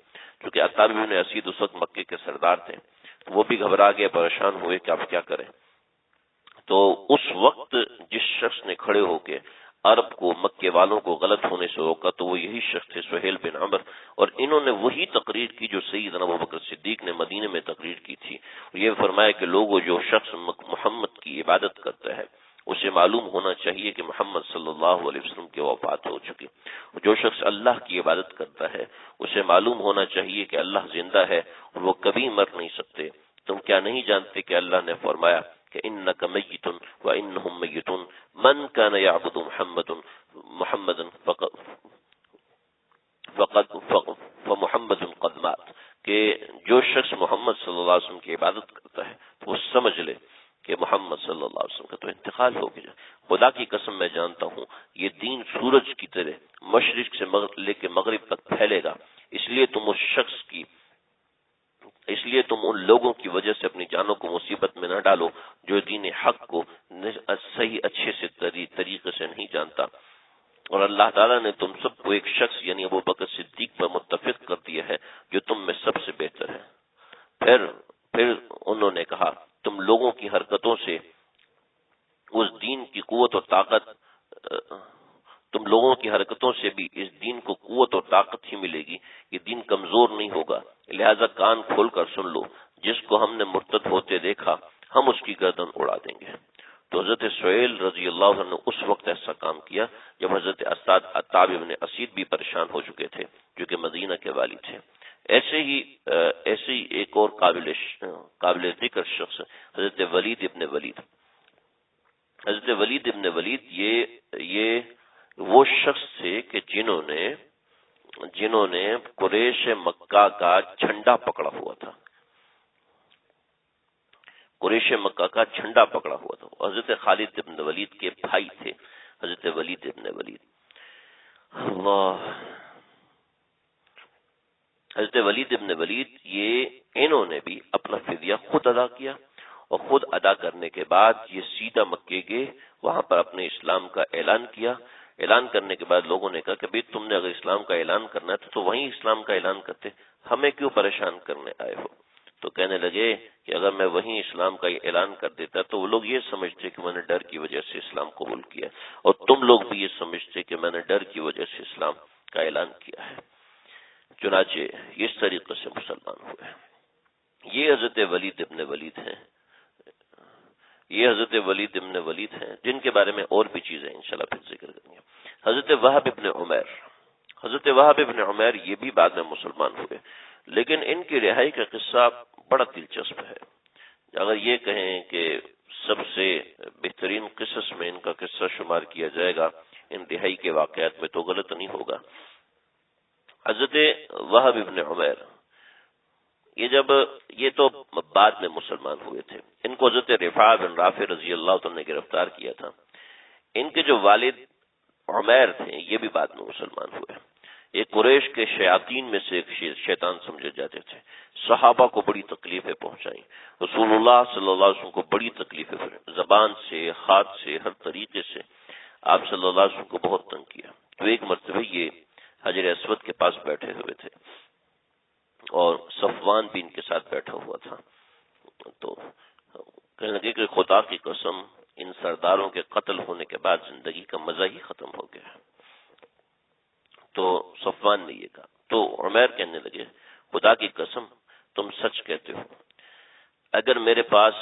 Speaker 1: کیونکہ عتاب ابن اسید اس وقت مکے کے سردار تھے، وہ بھی گھبرا گئے، پریشان ہوئے کہ آپ کیا کریں۔ تو اس وقت جس شخص نے کھڑے ہو کے عرب کو، مکے والوں کو غلط ہونے سے روکا تو وہ یہی شخص تھے سہیل بن عمر، اور انہوں نے وہی تقریر کی جو سیدنا ابوبکر صدیق نے مدینے میں تقریر کی تھی۔ یہ فرمایا کہ لوگوں، جو شخص محمد کی عبادت کرتا ہے اسے معلوم ہونا چاہیے کہ محمد صلی اللہ علیہ وسلم کی وفات ہو چکی، جو شخص اللہ کی عبادت کرتا ہے اسے معلوم ہونا چاہیے کہ اللہ زندہ ہے اور وہ کبھی مر نہیں سکتے۔ تم کیا نہیں جانتے کہ اللہ نے فرمایا کہ انک میت وانہم میتون، من کان یعبد محمد فمحمد قد مات، کہ جو شخص محمد صلی اللہ علیہ وسلم کی عبادت کرتا ہے تو وہ سمجھ لے کہ محمد صلی اللہ علیہ وسلم کا تو انتقال ہو گیا۔ خدا کی قسم میں جانتا ہوں یہ دین سورج کی طرح مشرق سے لے کے مغرب تک پھیلے گا، اس لیے تم ان لوگوں کی وجہ سے اپنی جانوں کو مصیبت میں نہ ڈالو جو دین حق کو صحیح اچھے سے طریقے سے نہیں جانتا۔ اور اللہ تعالیٰ نے تم سب کو ایک شخص یعنی ابوبکر صدیق پر متفق کر دیا ہے جو تم میں سب سے بہتر ہے۔ پھر انہوں نے کہا تم لوگوں کی حرکتوں سے اس دین کی قوت اور طاقت، تم لوگوں کی حرکتوں سے بھی اس دین کو قوت اور طاقت ہی ملے گی، یہ دین کمزور نہیں ہوگا، لہذا کان کھول کر سن لو، جس کو ہم نے مرتد ہوتے دیکھا ہم اس کی گردن اڑا دیں گے۔ تو حضرت سہیل رضی اللہ عنہ نے اس وقت ایسا کام کیا جب حضرت عتاب ابن اسید بھی پریشان ہو چکے تھے جو کہ مدینہ کے والی تھے۔ ایسے ہی ایک اور قابل ذکر شخص حضرت ولید ابن ولید۔ حضرت ولید ابن ولید یہ وہ شخص تھے کہ جنہوں نے قریش مکہ کا جھنڈا پکڑا ہوا تھا، قریش مکہ کا جھنڈا پکڑا ہوا تھا۔ حضرت خالد ابن ولید کے بھائی تھے حضرت ولید ابن ولید۔ اللہ، حضرت ولید ابن ولید انہوں نے بھی اپنا فدیہ خود ادا کیا، اور خود ادا کرنے کے بعد یہ سیدھا مکے گئے، وہاں پر اپنے اسلام کا اعلان کیا۔ اعلان کرنے کے بعد لوگوں نے کہا کہ بھئی تم نے اگر اسلام کا اعلان کرنا ہے تو وہیں اسلام کا اعلان کرتے، ہمیں کیوں پریشان کرنے آئے ہو؟ تو کہنے لگے کہ اگر میں وہیں اسلام کا اعلان کر دیتا تو وہ لوگ یہ سمجھتے کہ میں نے ڈر کی وجہ سے اسلام قبول کیا، اور تم لوگ بھی یہ سمجھتے کہ میں نے ڈر کی وجہ سے اسلام کا اعلان کیا ہے۔ چنانچہ اس طریقے سے مسلمان ہوئے۔ یہ حضرت ولید ابن ولید ہیں، یہ حضرت ولید ابن ولید ہیں، جن کے بارے میں اور بھی چیزیں انشاءاللہ پھر ذکر کریں گے۔ حضرت وہب ابن عمیر، حضرت وہب ابن عمیر یہ بھی بعد میں مسلمان ہوئے، لیکن ان کی رہائی کا قصہ بڑا دلچسپ ہے۔ اگر یہ کہیں کہ سب سے بہترین قصص میں ان کا قصہ شمار کیا جائے گا ان رہائی کے واقعات میں، تو غلط نہیں ہوگا۔ حضرت وہب ابن عمیر یہ تو بعد میں مسلمان ہوئے تھے۔ ان کو حضرت رفاع بن رافع رضی اللہ عنہ نے گرفتار کیا تھا۔ ان کے جو والد عمیر تھے یہ بھی بعد میں مسلمان ہوئے۔ یہ قریش کے شیاطین میں سے ایک شیطان سمجھے جاتے تھے۔ صحابہ کو بڑی تکلیفیں پہنچائیں، رسول اللہ صلی اللہ علیہ وسلم کو بڑی تکلیفیں پہنچائیں، زبان سے، ہاتھ سے، ہر طریقے سے آپ صلی اللہ علیہ وسلم کو بہت تنگ کیا۔ تو ایک مرتبہ یہ حجر اسود کے پاس بیٹھے ہوئے تھے اور صفوان بھی ان کے ساتھ بیٹھا ہوا تھا، تو کہنے لگے کہ خدا کی قسم ان سرداروں کے قتل ہونے کے بعد زندگی کا مزہ ہی ختم ہو گیا۔ تو صفوان نے یہ کہا، تو عمیر کہنے لگے خدا کی قسم تم سچ کہتے ہو، اگر میرے پاس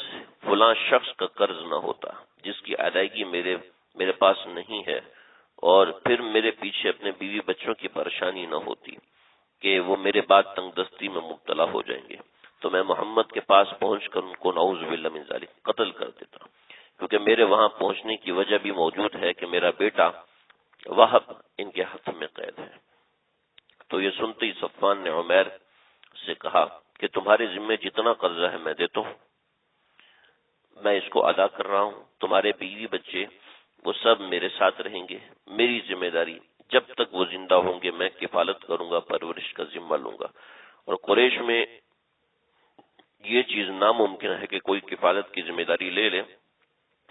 Speaker 1: فلاں شخص کا قرض نہ ہوتا جس کی ادائیگی میرے پاس نہیں ہے، اور پھر میرے پیچھے اپنے بیوی بچوں کی پریشانی نہ ہوتی کہ وہ میرے بعد تنگ دستی میں مبتلا ہو جائیں گے، تو میں محمد کے پاس پہنچ کر ان کو نعوذ باللہ من ذالک قتل کر دیتا، کیونکہ میرے وہاں پہنچنے کی وجہ بھی موجود ہے کہ میرا بیٹا وہب ان کے ہاتھ میں قید ہے۔ تو یہ سنتے ہی صفوان نے عمیر سے کہا کہ تمہارے ذمہ جتنا قرضہ ہے میں دیتا ہوں، میں اس کو ادا کر رہا ہوں، تمہارے بیوی بچے وہ سب میرے ساتھ رہیں گے، میری ذمہ داری جب تک وہ زندہ ہوں گے میں کفالت کروں گا، پرورش کا ذمہ لوں گا۔ اور قریش میں یہ چیز ناممکن ہے کہ کوئی کفالت کی ذمہ داری لے لے،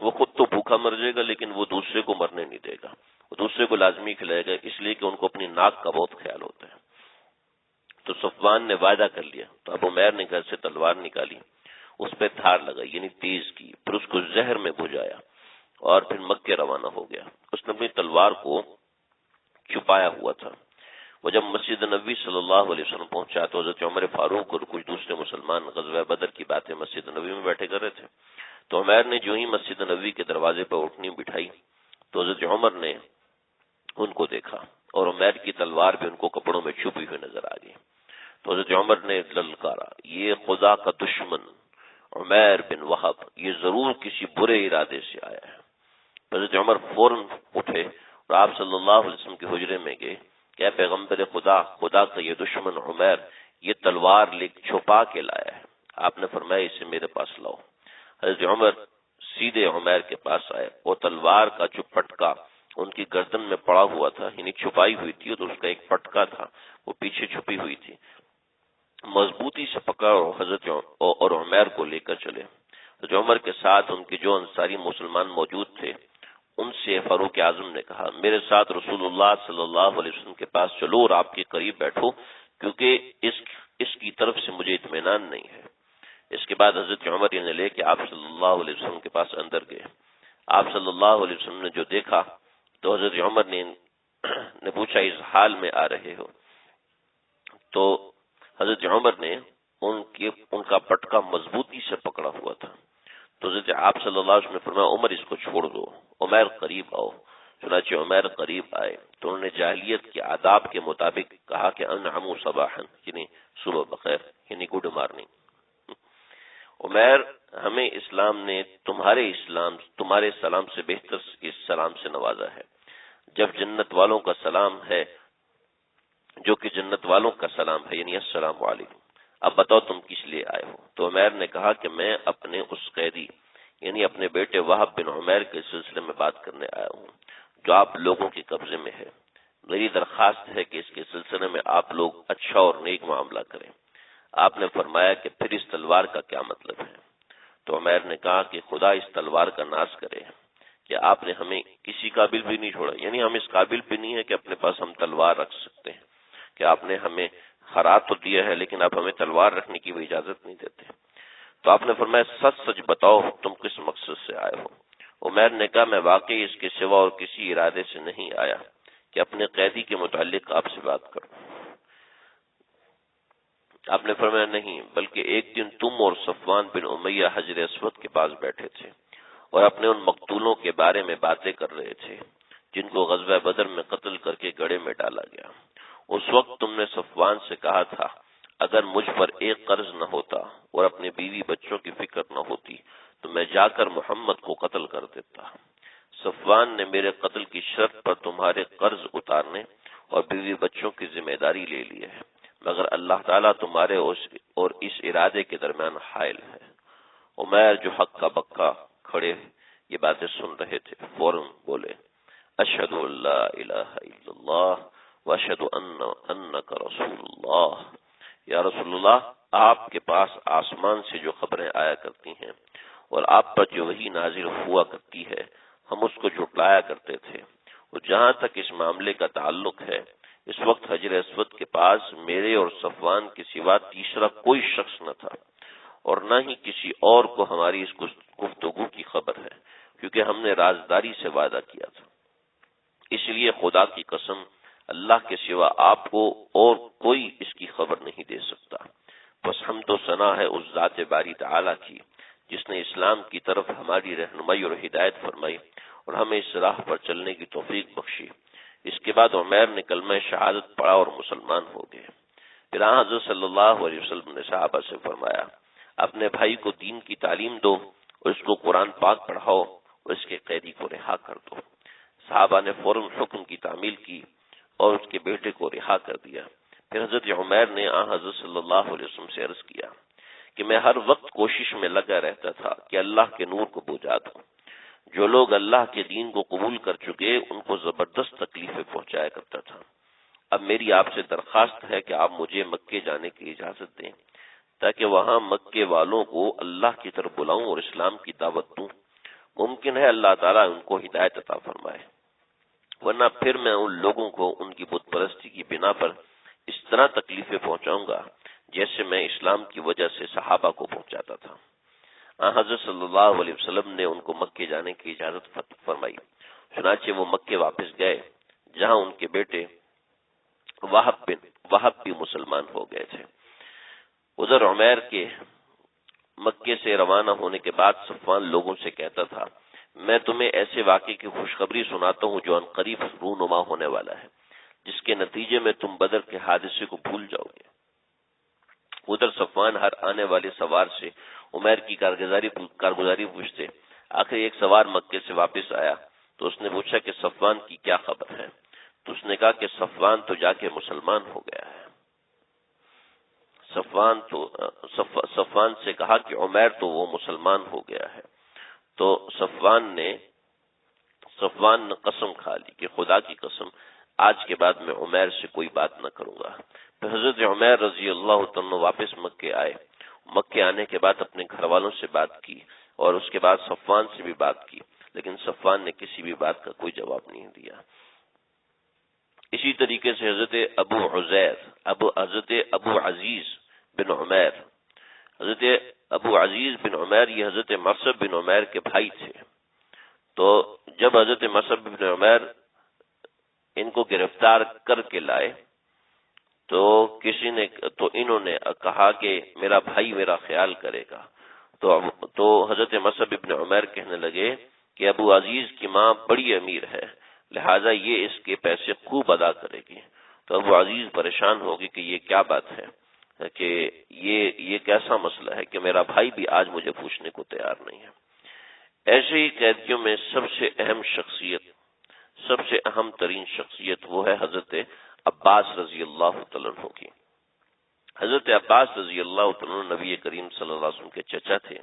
Speaker 1: وہ خود تو بھوکا مر جائے گا لیکن وہ دوسرے کو مرنے نہیں دے گا، وہ دوسرے کو لازمی کھلائے گا، اس لیے کہ ان کو اپنی ناک کا بہت خیال ہوتا ہے۔ تو صفوان نے وعدہ کر لیا، تو ابو عمیر نے گھر سے تلوار نکالی، اس پہ دھار لگائی یعنی تیز کی، پھر اس کو زہر میں بھجایا اور پھر مکے روانہ ہو گیا۔ اس نے اپنی تلوار کو چھپایا ہوا تھا۔ وہ جب مسجد نبوی صلی اللہ علیہ وسلم پہنچا تو حضرت عمر فاروق اور کچھ دوسرے مسلمان غزوہ بدر کی باتیں مسجد نبوی میں بیٹھے کر رہے تھے۔ تو عمیر نے جو ہی مسجد نبوی کے دروازے پر اٹھنی بٹھائی تو حضرت عمر نے ان کو دیکھا اور عمیر کی تلوار بھی ان کو کپڑوں میں چھپی ہوئی نظر آ گئی۔ تو حضرت عمر نے للکارا، یہ خدا کا دشمن عمیر بن وہب یہ ضرور کسی برے ارادے سے آیا ہے۔ حضرت عمر فوراً اٹھے اور آپ صلی اللہ علیہ وسلم کے حجرے میں گئے کہ اے پیغمبر خدا، خدا کا یہ دشمن عمیر یہ تلوار چھپا کے لایا ہے۔ آپ نے فرمایا اسے میرے پاس لاؤ۔ حضرت عمر سیدھے عمیر کے پاس آئے، وہ تلوار کا جو پٹکا ان کی گردن میں پڑا ہوا تھا یعنی چھپائی ہوئی تھی، تو اس کا ایک پٹکا تھا وہ پیچھے چھپی ہوئی تھی، مضبوطی سے پکڑا اور حضرت اور عمیر کو لے کر چلے۔ حضرت عمر کے ساتھ ان کے جو انصاری مسلمان موجود تھے ان سے فاروق اعظم نے کہا میرے ساتھ رسول اللہ صلی اللہ علیہ وسلم کے پاس چلو اور آپ کے قریب بیٹھو، کیونکہ اس کی طرف سے مجھے اطمینان نہیں ہے۔ اس کے بعد حضرت عمر نے لے کے آپ صلی اللہ علیہ وسلم کے پاس اندر گئے۔ آپ صلی اللہ علیہ وسلم نے جو دیکھا تو حضرت عمر نے پوچھا اس حال میں آ رہے ہو؟ تو حضرت عمر نے ان کا پٹکا مضبوطی سے پکڑا ہوا تھا، تو حضرت آپ صلی اللہ علیہ وسلم نے فرمایا عمر اس کو چھوڑ دو، عمیر قریب آؤ۔ چنانچہ عمیر قریب آئے تو انہوں نے جاہلیت کے آداب کے مطابق کہا کہ انعموا صباحا یعنی صبح بخیر یعنی گڈ مارننگ۔ عمیر ہمیں اسلام نے تمہارے سلام سے بہتر اس سلام سے نوازا ہے، جب جنت والوں کا سلام ہے جو کہ جنت والوں کا سلام ہے یعنی السلام علیکم، اب بتاؤ تم کس لیے آئے ہو؟ تو عمیر نے کہا کہ میں اپنے اس قیدی یعنی اپنے بیٹے وہب بن عمیر کے سلسلے میں بات کرنے آیا ہوں جو آپ لوگوں کے قبضے میں ہے، میری درخواست ہے کہ اس کے سلسلے میں آپ لوگ اچھا اور نیک معاملہ کریں۔ آپ نے فرمایا کہ پھر اس تلوار کا کیا مطلب ہے؟ تو عمیر نے کہا کہ خدا اس تلوار کا ناش کرے کہ آپ نے ہمیں کسی قابل بھی نہیں چھوڑا، یعنی ہم اس قابل بھی نہیں ہے کہ اپنے پاس ہم تلوار رکھ سکتے ہیں، کہ آپ نے ہمیں ہرا تو دیا ہے لیکن آپ ہمیں تلوار رکھنے کی بھی اجازت نہیں دیتے۔ تو آپ نے فرمایا سچ سچ بتاؤ تم کس مقصد سے آئے ہو؟ عمیر نے کہا میں واقعی اس کے سوا اور کسی ارادے سے نہیں آیا کہ اپنے قیدی کے متعلق آپ سے بات کروں۔ آپ نے فرمایا نہیں، بلکہ ایک دن تم اور صفوان بن امیہ حجر اسود کے پاس بیٹھے تھے اور اپنے ان مقتولوں کے بارے میں باتیں کر رہے تھے جن کو غزوہ بدر میں قتل کر کے گڑھے میں ڈالا گیا۔ اس وقت تم نے صفوان سے کہا تھا اگر مجھ پر ایک قرض نہ ہوتا اور اپنے بیوی بچوں کی فکر نہ ہوتی تو میں جا کر محمد کو قتل کر دیتا۔ صفوان نے میرے قتل کی شرط پر تمہارے قرض اتارنے اور بیوی بچوں کی ذمہ داری لے لی ہے، مگر اللہ تعالیٰ تمہارے اور اس ارادے کے درمیان حائل ہے۔ عمیر جو حق کا بکا کھڑے یہ باتیں سن رہے تھے فوراً بولے اشہد ان لا الہ الا اللہ واشہد انک رسول اللہ۔ یا رسول اللہ، آپ کے پاس آسمان سے جو خبریں آیا کرتی ہیں اور آپ پر جو وحی نازل ہوا کرتی ہے ہم اس کو جھٹلایا کرتے تھے، اور جہاں تک اس معاملے کا تعلق ہے اس وقت حجر اسود کے پاس میرے اور صفوان کے سوا تیسرا کوئی شخص نہ تھا، اور نہ ہی کسی اور کو ہماری اس گفتگو کی خبر ہے، کیونکہ ہم نے رازداری سے وعدہ کیا تھا۔ اس لیے خدا کی قسم اللہ کے سوا آپ کو اور کوئی اس کی خبر نہیں دے سکتا۔ بس حمد و ثنا ہے اس ذات باری تعالیٰ کی جس نے اسلام کی طرف ہماری رہنمائی اور ہدایت فرمائی اور ہمیں اس راہ پر چلنے کی توفیق بخشی۔ اس کے بعد عمیر نے کلمہ شہادت پڑھا اور مسلمان ہو گئے۔ پھر حضرت صلی اللہ علیہ وسلم نے صحابہ سے فرمایا اپنے بھائی کو دین کی تعلیم دو اور اس کو قرآن پاک پڑھاؤ اور اس کے قیدی کو رہا کر دو۔ صحابہ نے فوراً حکم کی تعمیل کی اور اس کے بیٹے کو رہا کر دیا۔ پھر حضرت عمیر نے حضرت صلی اللہ علیہ وسلم سے عرض کیا کہ میں ہر وقت کوشش میں لگا رہتا تھا کہ اللہ کے نور کو بجھا دوں۔ جو لوگ اللہ کے دین کو قبول کر چکے ان کو زبردست تکلیفیں پہنچایا کرتا تھا۔ اب میری آپ سے درخواست ہے کہ آپ مجھے مکے جانے کی اجازت دیں تاکہ وہاں مکے والوں کو اللہ کی طرف بلاؤں اور اسلام کی دعوت دوں۔ ممکن ہے اللہ تعالیٰ ان کو ہدایت عطا فرمائے، ورنہ پھر میں ان لوگوں کو ان کی بت پرستی کی بنا پر اس طرح تکلیفیں پہنچاؤں گا جیسے میں اسلام کی وجہ سے صحابہ کو پہنچاتا تھا۔ حضرت صلی اللہ علیہ وسلم نے ان کو مکے جانے کی اجازت فرمائی۔ چنانچہ وہ مکے واپس گئے جہاں ان کے بیٹے وہب بھی مسلمان ہو گئے تھے۔ ادھر عمیر کے مکے سے روانہ ہونے کے بعد صفوان لوگوں سے کہتا تھا میں تمہیں ایسے واقعے کی خوشخبری سناتا ہوں جو عنقریب رونما ہونے والا ہے، جس کے نتیجے میں تم بدر کے حادثے کو بھول جاؤ گے۔ ادھر صفوان ہر آنے والے سوار سے عمیر کی کارگزاری پوچھتے۔ آخر ایک سوار مکے سے واپس آیا تو اس نے پوچھا کہ صفوان کی کیا خبر ہے؟ تو اس نے کہا کہ صفوان تو جا کے مسلمان ہو گیا ہے۔ صفوان سے کہا کہ عمیر تو وہ مسلمان ہو گیا ہے۔ تو صفوان نے قسم کھا لی کہ خدا کی قسم آج کے بعد میں عمیر سے کوئی بات نہ کروں گا۔ پھر حضرت عمیر رضی اللہ تعالیٰ واپس مکے آئے۔ مکے آنے کے بعد اپنے گھر والوں سے بات کی اور اس کے بعد صفوان سے بھی بات کی، لیکن صفوان نے کسی بھی بات کا کوئی جواب نہیں دیا۔ اسی طریقے سے حضرت ابو عزیز بن عمیر، حضرت ابو عزیز بن عمیر یہ حضرت مصعب بن عمیر کے بھائی تھے۔ تو جب حضرت مصعب بن عمیر ان کو گرفتار کر کے لائے تو انہوں نے کہا کہ میرا بھائی میرا خیال کرے گا۔ تو حضرت مصعب بن عمیر کہنے لگے کہ ابو عزیز کی ماں بڑی امیر ہے، لہٰذا یہ اس کے پیسے خوب ادا کرے گی۔ تو ابو عزیز پریشان ہوگی کہ یہ کیا بات ہے، کہ یہ کیسا مسئلہ ہے کہ میرا بھائی بھی آج مجھے پوچھنے کو تیار نہیں ہے۔ ایسے ہی قیدیوں میں سب سے اہم ترین شخصیت وہ ہے حضرت عباس رضی اللہ تعالیٰ عنہ کی۔ حضرت عباس رضی اللہ تعالیٰ عنہ نبی کریم صلی اللہ علیہ وسلم کے چچا تھے۔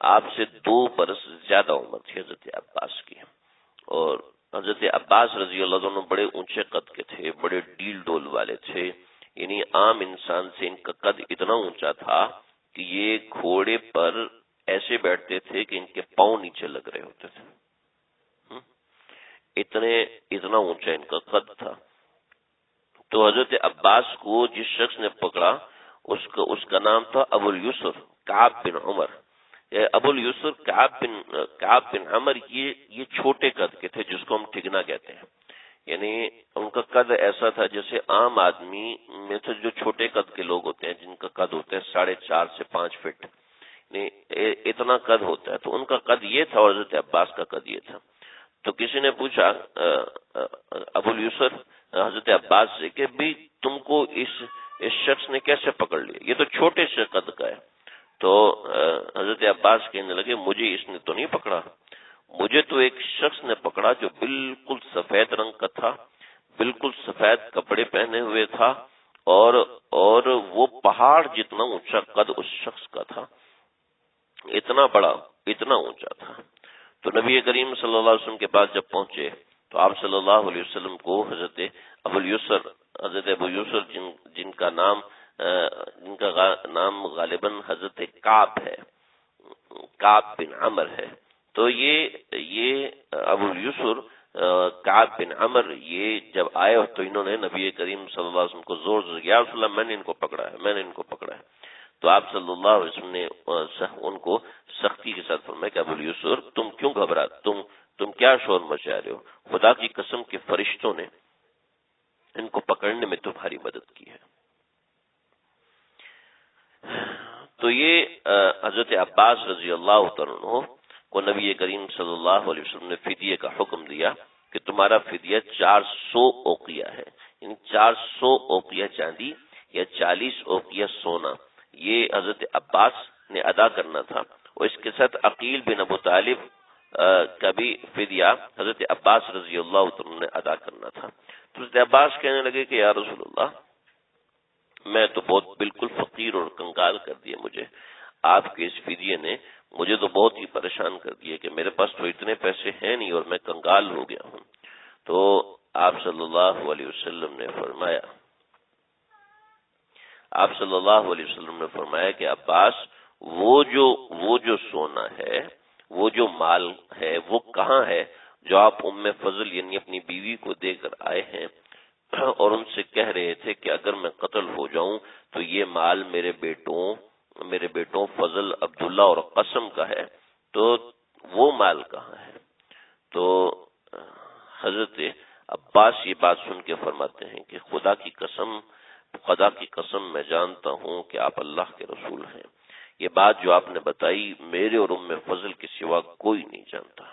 Speaker 1: آپ سے 2 برس زیادہ عمر تھی حضرت عباس کی، اور حضرت عباس رضی اللہ عنہ بڑے اونچے قد کے تھے، بڑے ڈیل ڈول والے تھے، یعنی عام انسان سے ان کا قد اتنا اونچا تھا کہ یہ گھوڑے پر ایسے بیٹھتے تھے کہ ان کے پاؤں نیچے لگ رہے ہوتے تھے، اتنا اونچا ان کا قد تھا۔ تو حضرت عباس کو جس شخص نے پکڑا اس کا نام تھا ابو الیسر کعب بن عمر. ابو الیسر کعب بن عمر یہ چھوٹے قد کے تھے، جس کو ہم ٹھگنا کہتے ہیں. یعنی ان کا قد ایسا تھا جیسے عام آدمی میں سے جو چھوٹے قد کے لوگ ہوتے ہیں، جن کا قد ہوتا ہے 4.5 سے 5 فٹ، اتنا قد ہوتا ہے. تو ان کا قد یہ تھا اور حضرت عباس کا قد یہ تھا. تو کسی نے پوچھا ابو الیسر حضرت عباس سے کہ بھی تم کو اس شخص نے کیسے پکڑ لیا، یہ تو چھوٹے سے قد کا ہے. تو حضرت عباس کہنے لگے مجھے اس نے تو نہیں پکڑا، مجھے تو ایک شخص نے پکڑا جو بالکل سفید رنگ کا تھا، بالکل سفید کپڑے پہنے ہوئے تھا، اور وہ پہاڑ جتنا اونچا قد اس شخص کا تھا، اتنا بڑا، اتنا اونچا تھا. تو نبی کریم صلی اللہ علیہ وسلم کے پاس جب پہنچے تو آپ صلی اللہ علیہ وسلم کو حضرت ابو یسر جن کا نام غالباً حضرت کعب ہے، کعب بن عمر ہے. تو یہ ابو یسر کعب بن عمر یہ جب آئے تو انہوں نے نبی کریم صلی اللہ علیہ وسلم کو زور سے یا رسول اللہ میں نے ان کو پکڑا ہے، میں نے ان کو پکڑا ہے. تو آپ صلی اللہ علیہ وسلم نے ان کو سختی کے ساتھ فرمایا کہ ابو یسر تم کیوں گھبرا، تم کیا شور مچا رہے ہو، خدا کی قسم کے فرشتوں نے ان کو پکڑنے میں تمہاری مدد کی ہے. تو یہ حضرت عباس رضی اللہ عنہ کو نبی کریم صلی اللہ علیہ وسلم نے فدیے کا حکم دیا کہ تمہارا فدیہ 400 اوقیہ ہے، یعنی 400 اوقیہ چاندی یا 40 اوقیہ سونا، یہ حضرت عباس نے ادا کرنا تھا. اور اس کے ساتھ عقیل بن ابو طالب کا بھی فدیہ حضرت عباس رضی اللہ عنہ نے ادا کرنا تھا. تو حضرت عباس کہنے لگے کہ یا رسول اللہ میں تو بہت بالکل فقیر اور کنگال کر دیا مجھے، آپ کے اس فدیے نے مجھے تو بہت ہی پریشان کر دیا کہ میرے پاس تو اتنے پیسے ہیں نہیں اور میں کنگال ہو گیا ہوں. تو آپ صلی اللہ علیہ وسلم نے فرمایا کہ عباس وہ جو سونا ہے، وہ جو مال ہے، وہ کہاں ہے جو آپ ام فضل یعنی اپنی بیوی کو دے کر آئے ہیں اور ان سے کہہ رہے تھے کہ اگر میں قتل ہو جاؤں تو یہ مال میرے بیٹوں فضل، عبداللہ اور قسم کا ہے، تو وہ مال کہاں ہے؟ تو حضرت عباس یہ بات سن کے فرماتے ہیں کہ خدا کی قسم میں جانتا ہوں کہ آپ اللہ کے رسول ہیں. یہ بات جو آپ نے بتائی میرے اور ام فضل کے سوا کوئی نہیں جانتا.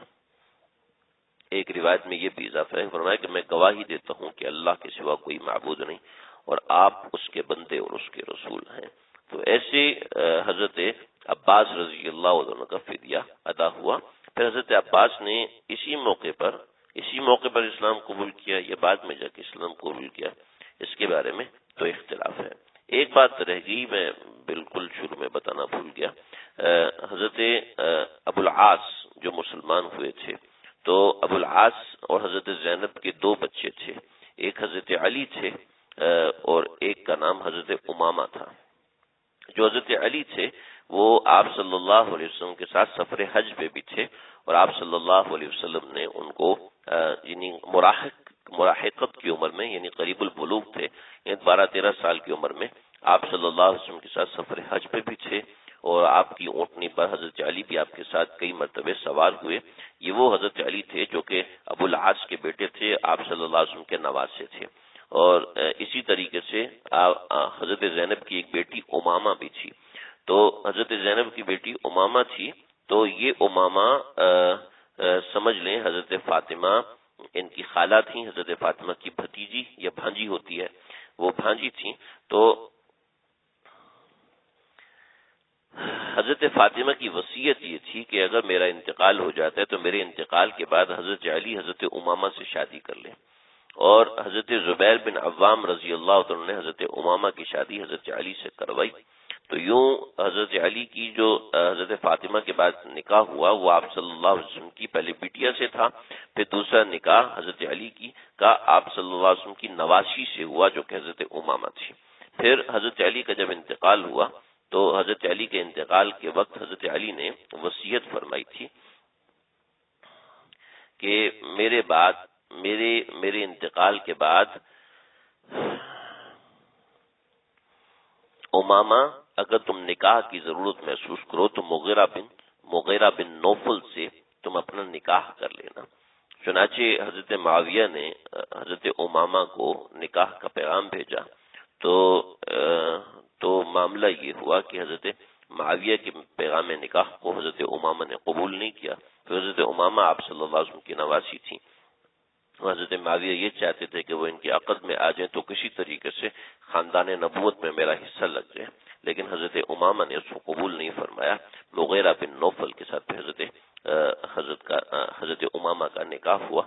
Speaker 1: ایک روایت میں یہ بھی اضافہ ہے، فرمایا کہ میں گواہی دیتا ہوں کہ اللہ کے سوا کوئی معبود نہیں اور آپ اس کے بندے اور اس کے رسول ہیں. تو ایسے حضرت عباس رضی اللہ عنہ کا فدیہ ادا ہوا. پھر حضرت عباس نے اسی موقع پر اسلام قبول کیا، یہ بعد میں جا کے اسلام قبول کیا، اس کے بارے میں تو اختلاف ہے. ایک بات رہ گئی، میں بالکل شروع میں بتانا بھول گیا. حضرت ابو العاص جو مسلمان ہوئے تھے، تو ابو العاص اور حضرت زینب کے 2 بچے تھے، ایک حضرت علی تھے اور ایک کا نام حضرت امامہ تھا. جو حضرت علی تھے وہ آپ صلی اللہ علیہ وسلم کے ساتھ سفر حج پہ بھی تھے، اور آپ صلی اللہ علیہ وسلم نے ان کو یعنی مراہقت کی عمر میں، یعنی قریب البلوغ تھے، یعنی 12-13 سال کی عمر میں آپ صلی اللہ علیہ وسلم کے ساتھ سفر حج پہ بھی تھے، اور آپ کی اونٹنی پر حضرت علی بھی آپ کے ساتھ کئی مرتبہ سوار ہوئے. یہ وہ حضرت علی تھے جو کہ ابو العاص کے بیٹے تھے، آپ صلی اللہ علیہ وسلم کے نواسے تھے. اور اسی طریقے سے حضرت زینب کی ایک بیٹی امامہ بھی تھی. تو حضرت زینب کی بیٹی امامہ تھی، تو یہ امامہ سمجھ لیں حضرت فاطمہ ان کی خالہ تھیں، حضرت فاطمہ کی بھتیجی یا بھانجی ہوتی ہے، وہ بھانجی تھیں. تو حضرت فاطمہ کی وصیت یہ تھی کہ اگر میرا انتقال ہو جاتا ہے تو میرے انتقال کے بعد حضرت علی حضرت امامہ سے شادی کر لیں. اور حضرت زبیر بن عوام رضی اللہ عنہ نے حضرت امامہ کی شادی حضرت علی سے کروائی. تو یوں حضرت علی کی جو حضرت فاطمہ کے بعد نکاح ہوا وہ آپ صلی اللہ علیہ وسلم کی پہلے بیٹیا سے تھا، پھر دوسرا نکاح حضرت علی کا آپ صلی اللہ علیہ وسلم کی نواسی سے ہوا جو کہ حضرت امامہ تھی. پھر حضرت علی کا جب انتقال ہوا تو حضرت علی کے انتقال کے وقت حضرت علی نے وصیت فرمائی تھی کہ میرے انتقال کے بعد امامہ اگر تم نکاح کی ضرورت محسوس کرو تو مغیرہ بن نوفل سے تم اپنا نکاح کر لینا۔ چنانچہ حضرت معاویہ نے حضرت امامہ کو نکاح کا پیغام بھیجا تو معاملہ یہ ہوا کہ حضرت معاویہ کے پیغام نکاح کو حضرت امامہ نے قبول نہیں کیا۔ تو حضرت امامہ آپ صلی اللہ علیہ وسلم کی نواسی تھیں، حضرت معاویہ یہ چاہتے تھے کہ وہ ان کے عقد میں آ جائیں تو کسی طریقے سے خاندان نبوت میں میرا حصہ لگ جائے، لیکن حضرت امامہ نے اس کو قبول نہیں فرمایا۔ مغیرہ بن نوفل کے ساتھ حضرت امامہ کا نکاح ہوا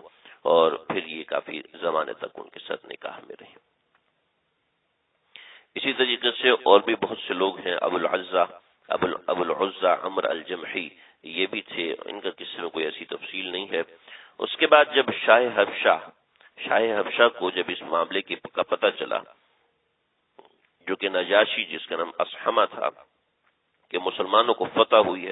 Speaker 1: اور پھر یہ کافی زمانے تک ان کے ساتھ نکاح میں رہے۔ اسی طریقے سے اور بھی بہت سے لوگ ہیں، ابو العزہ عمر الجمحی، یہ بھی تھے، ان کا قصے میں کوئی ایسی تفصیل نہیں ہے۔ اس کے بعد جب شاہ حبشہ کو جب اس معاملے کا پتہ چلا، جو کہ نجاشی جس کا نام اصحمہ تھا، کہ مسلمانوں کو فتح ہوئی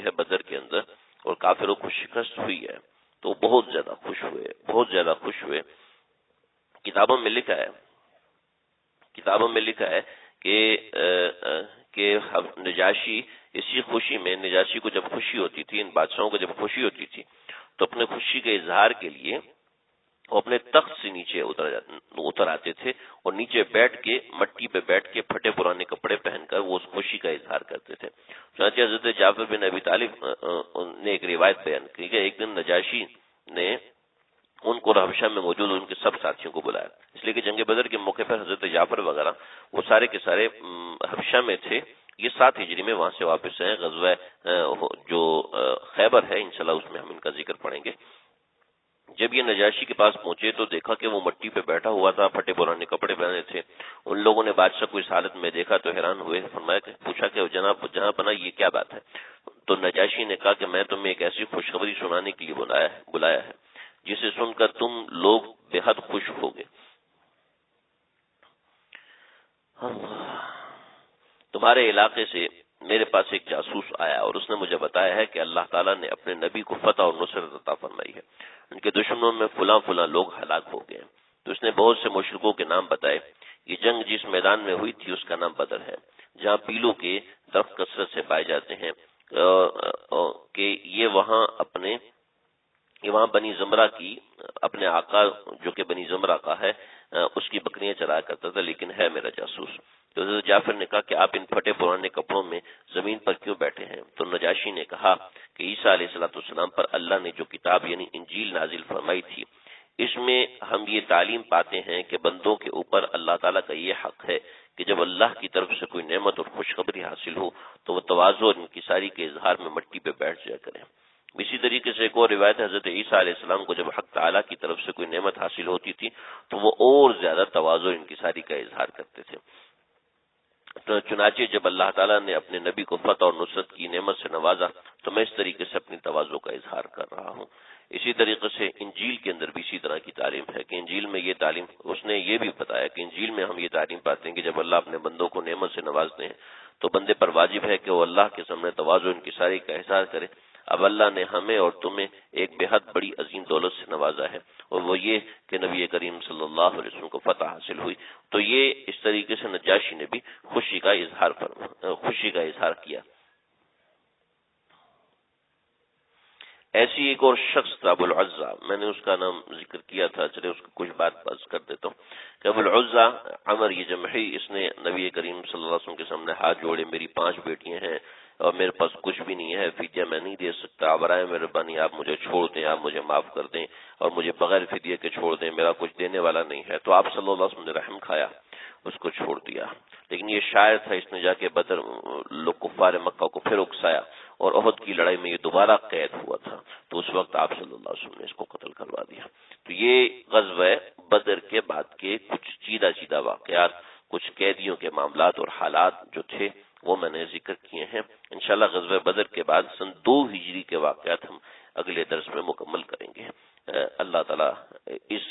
Speaker 1: ہے بدر کے اندر اور کافروں کو شکست ہوئی ہے، تو بہت زیادہ خوش ہوئے۔ کتابوں میں لکھا ہے کہ نجاشی اسی خوشی میں، نجاشی کو جب خوشی ہوتی تھی، ان بادشاہوں کو جب خوشی ہوتی تھی تو اپنے خوشی کے اظہار کے لیے وہ اپنے تخت سے نیچے اتر آتے تھے اور نیچے بیٹھ کے، مٹی پہ بیٹھ کے، پھٹے پرانے کپڑے پہن کر وہ اس خوشی کا اظہار کرتے تھے۔ چنانچہ حضرت جعفر بن ابی طالب نے ایک روایت بیان کی کہ ایک دن نجاشی نے ان کو حبشہ میں موجود ان کے سب ساتھیوں کو بلایا، اس لیے کہ جنگ بدر کے موقع پر حضرت جعفر وغیرہ وہ سارے کے سارے حبشہ میں تھے۔ یہ 7 ہجری میں وہاں سے واپس ہیں۔ غزوہ جو خیبر ہے انشاءاللہ اس میں ہم ان کا ذکر پڑھیں گے۔ جب یہ نجاشی کے پاس پہنچے تو دیکھا کہ وہ مٹی پہ بیٹھا ہوا تھا، پھٹے پرانے کپڑے پہنے تھے۔ ان لوگوں نے بادشاہ کو اس حالت میں دیکھا تو حیران ہوئے، پوچھا کہ جناب جہاں پناہ یہ کیا بات ہے؟ تو نجاشی نے کہا کہ میں تمہیں ایک ایسی خوشخبری سنانے کے لیے بلایا ہے جسے سن کر تم لوگ بے حد خوش ہوگے۔ تمہارے علاقے سے میرے پاس ایک جاسوس آیا اور اس نے مجھے بتایا ہے کہ اللہ تعالیٰ نے اپنے نبی کو فتح اور نصرت عطا فرمائی ہے، ان کے دشمنوں میں فلاں لوگ ہلاک ہو گئے۔ تو اس نے بہت سے مشرکوں کے نام بتائے۔ یہ جنگ جس میدان میں ہوئی تھی اس کا نام بدر ہے، جہاں پیلوں کے درخت کثرت سے پائے جاتے ہیں، کہ یہ وہاں بنی زمرہ کی اپنے آقا جو کہ بنی زمرہ کا ہے اس کی بکریاں چرایا کرتا تھا، لیکن ہے میرا جاسوس۔ تو حضرت جعفر نے کہا کہ آپ ان پھٹے پرانے کپڑوں میں زمین پر کیوں بیٹھے ہیں؟ تو نجاشی نے کہا کہ عیسیٰ علیہ السلام پر اللہ نے جو کتاب یعنی انجیل نازل فرمائی تھی، اس میں ہم یہ تعلیم پاتے ہیں کہ بندوں کے اوپر اللہ تعالیٰ کا یہ حق ہے کہ جب اللہ کی طرف سے کوئی نعمت اور خوشخبری حاصل ہو تو وہ تواضع اور انکساری کے اظہار میں مٹی پہ بیٹھ جایا کریں۔ اسی طریقے سے ایک اور روایت ہے، حضرت عیسیٰ علیہ السلام کو جب حق تعالیٰ کی طرف سے کوئی نعمت حاصل ہوتی تھی تو وہ اور زیادہ تواضع اور انکساری کا اظہار کرتے تھے۔ چنانچہ جب اللہ تعالیٰ نے اپنے نبی کو فتح اور نصرت کی نعمت سے نوازا تو میں اس طریقے سے اپنی تواضع کا اظہار کر رہا ہوں۔ اسی طریقے سے انجیل کے اندر بھی اسی طرح کی تعلیم ہے کہ انجیل میں یہ تعلیم، اس نے یہ بھی بتایا کہ انجیل میں ہم یہ تعلیم پاتے ہیں کہ جب اللہ اپنے بندوں کو نعمت سے نوازتے ہیں تو بندے پر واجب ہے کہ وہ اللہ کے سامنے تواضع و انکساری کا احساس کرے۔ اب اللہ نے ہمیں اور تمہیں ایک بے حد بڑی عظیم دولت سے نوازا ہے، اور وہ یہ کہ نبی کریم صلی اللہ علیہ وسلم کو فتح حاصل ہوئی۔ تو یہ اس طریقے سے نجاشی نے بھی خوشی کا اظہار کیا۔ ایسی ایک اور شخص تھا ابو العزہ، میں نے اس کا نام ذکر کیا تھا، چلے اس کو کچھ بات کر دیتا ہوں کہ ابو العزہ عمر یہ جمحی، اس نے نبی کریم صلی اللہ علیہ وسلم کے سامنے ہاتھ جوڑے، میری 5 بیٹیاں ہیں اور میرے پاس کچھ بھی نہیں ہے، فدیہ میں نہیں دے سکتا، برائے مہربانی آپ مجھے چھوڑ دیں، آپ مجھے معاف کر دیں اور مجھے بغیر فدیہ کے چھوڑ دیں، میرا کچھ دینے والا نہیں ہے۔ تو آپ صلی اللہ علیہ وسلم نے رحم کھایا، اس کو چھوڑ دیا۔ لیکن یہ شاعر تھا، اس نے جا کے بدر لوگ کفار مکہ کو پھر اکسایا اور احد کی لڑائی میں یہ دوبارہ قید ہوا تھا، تو اس وقت آپ صلی اللہ علیہ وسلم نے اس کو قتل کروا دیا۔ تو یہ غزوہ بدر کے بعد کے کچھ چیدہ واقعات، کچھ قیدیوں کے معاملات اور حالات جو تھے وہ میں نے ذکر کیے ہیں۔ انشاءاللہ غزوہ بدر کے بعد سن 2 ہجری کے واقعات ہم اگلے درس میں مکمل کریں گے۔ اللہ تعالیٰ اس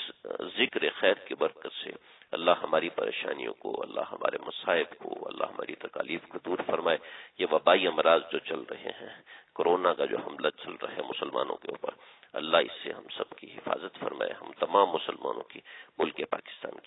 Speaker 1: ذکر خیر کی برکت سے اللہ ہماری پریشانیوں کو، اللہ ہمارے مصائب کو، اللہ ہماری تکالیف کو دور فرمائے۔ یہ وبائی امراض جو چل رہے ہیں، کورونا کا جو حملہ چل رہا ہے مسلمانوں کے اوپر، اللہ اس سے ہم سب کی حفاظت فرمائے، ہم تمام مسلمانوں کی، ملک پاکستان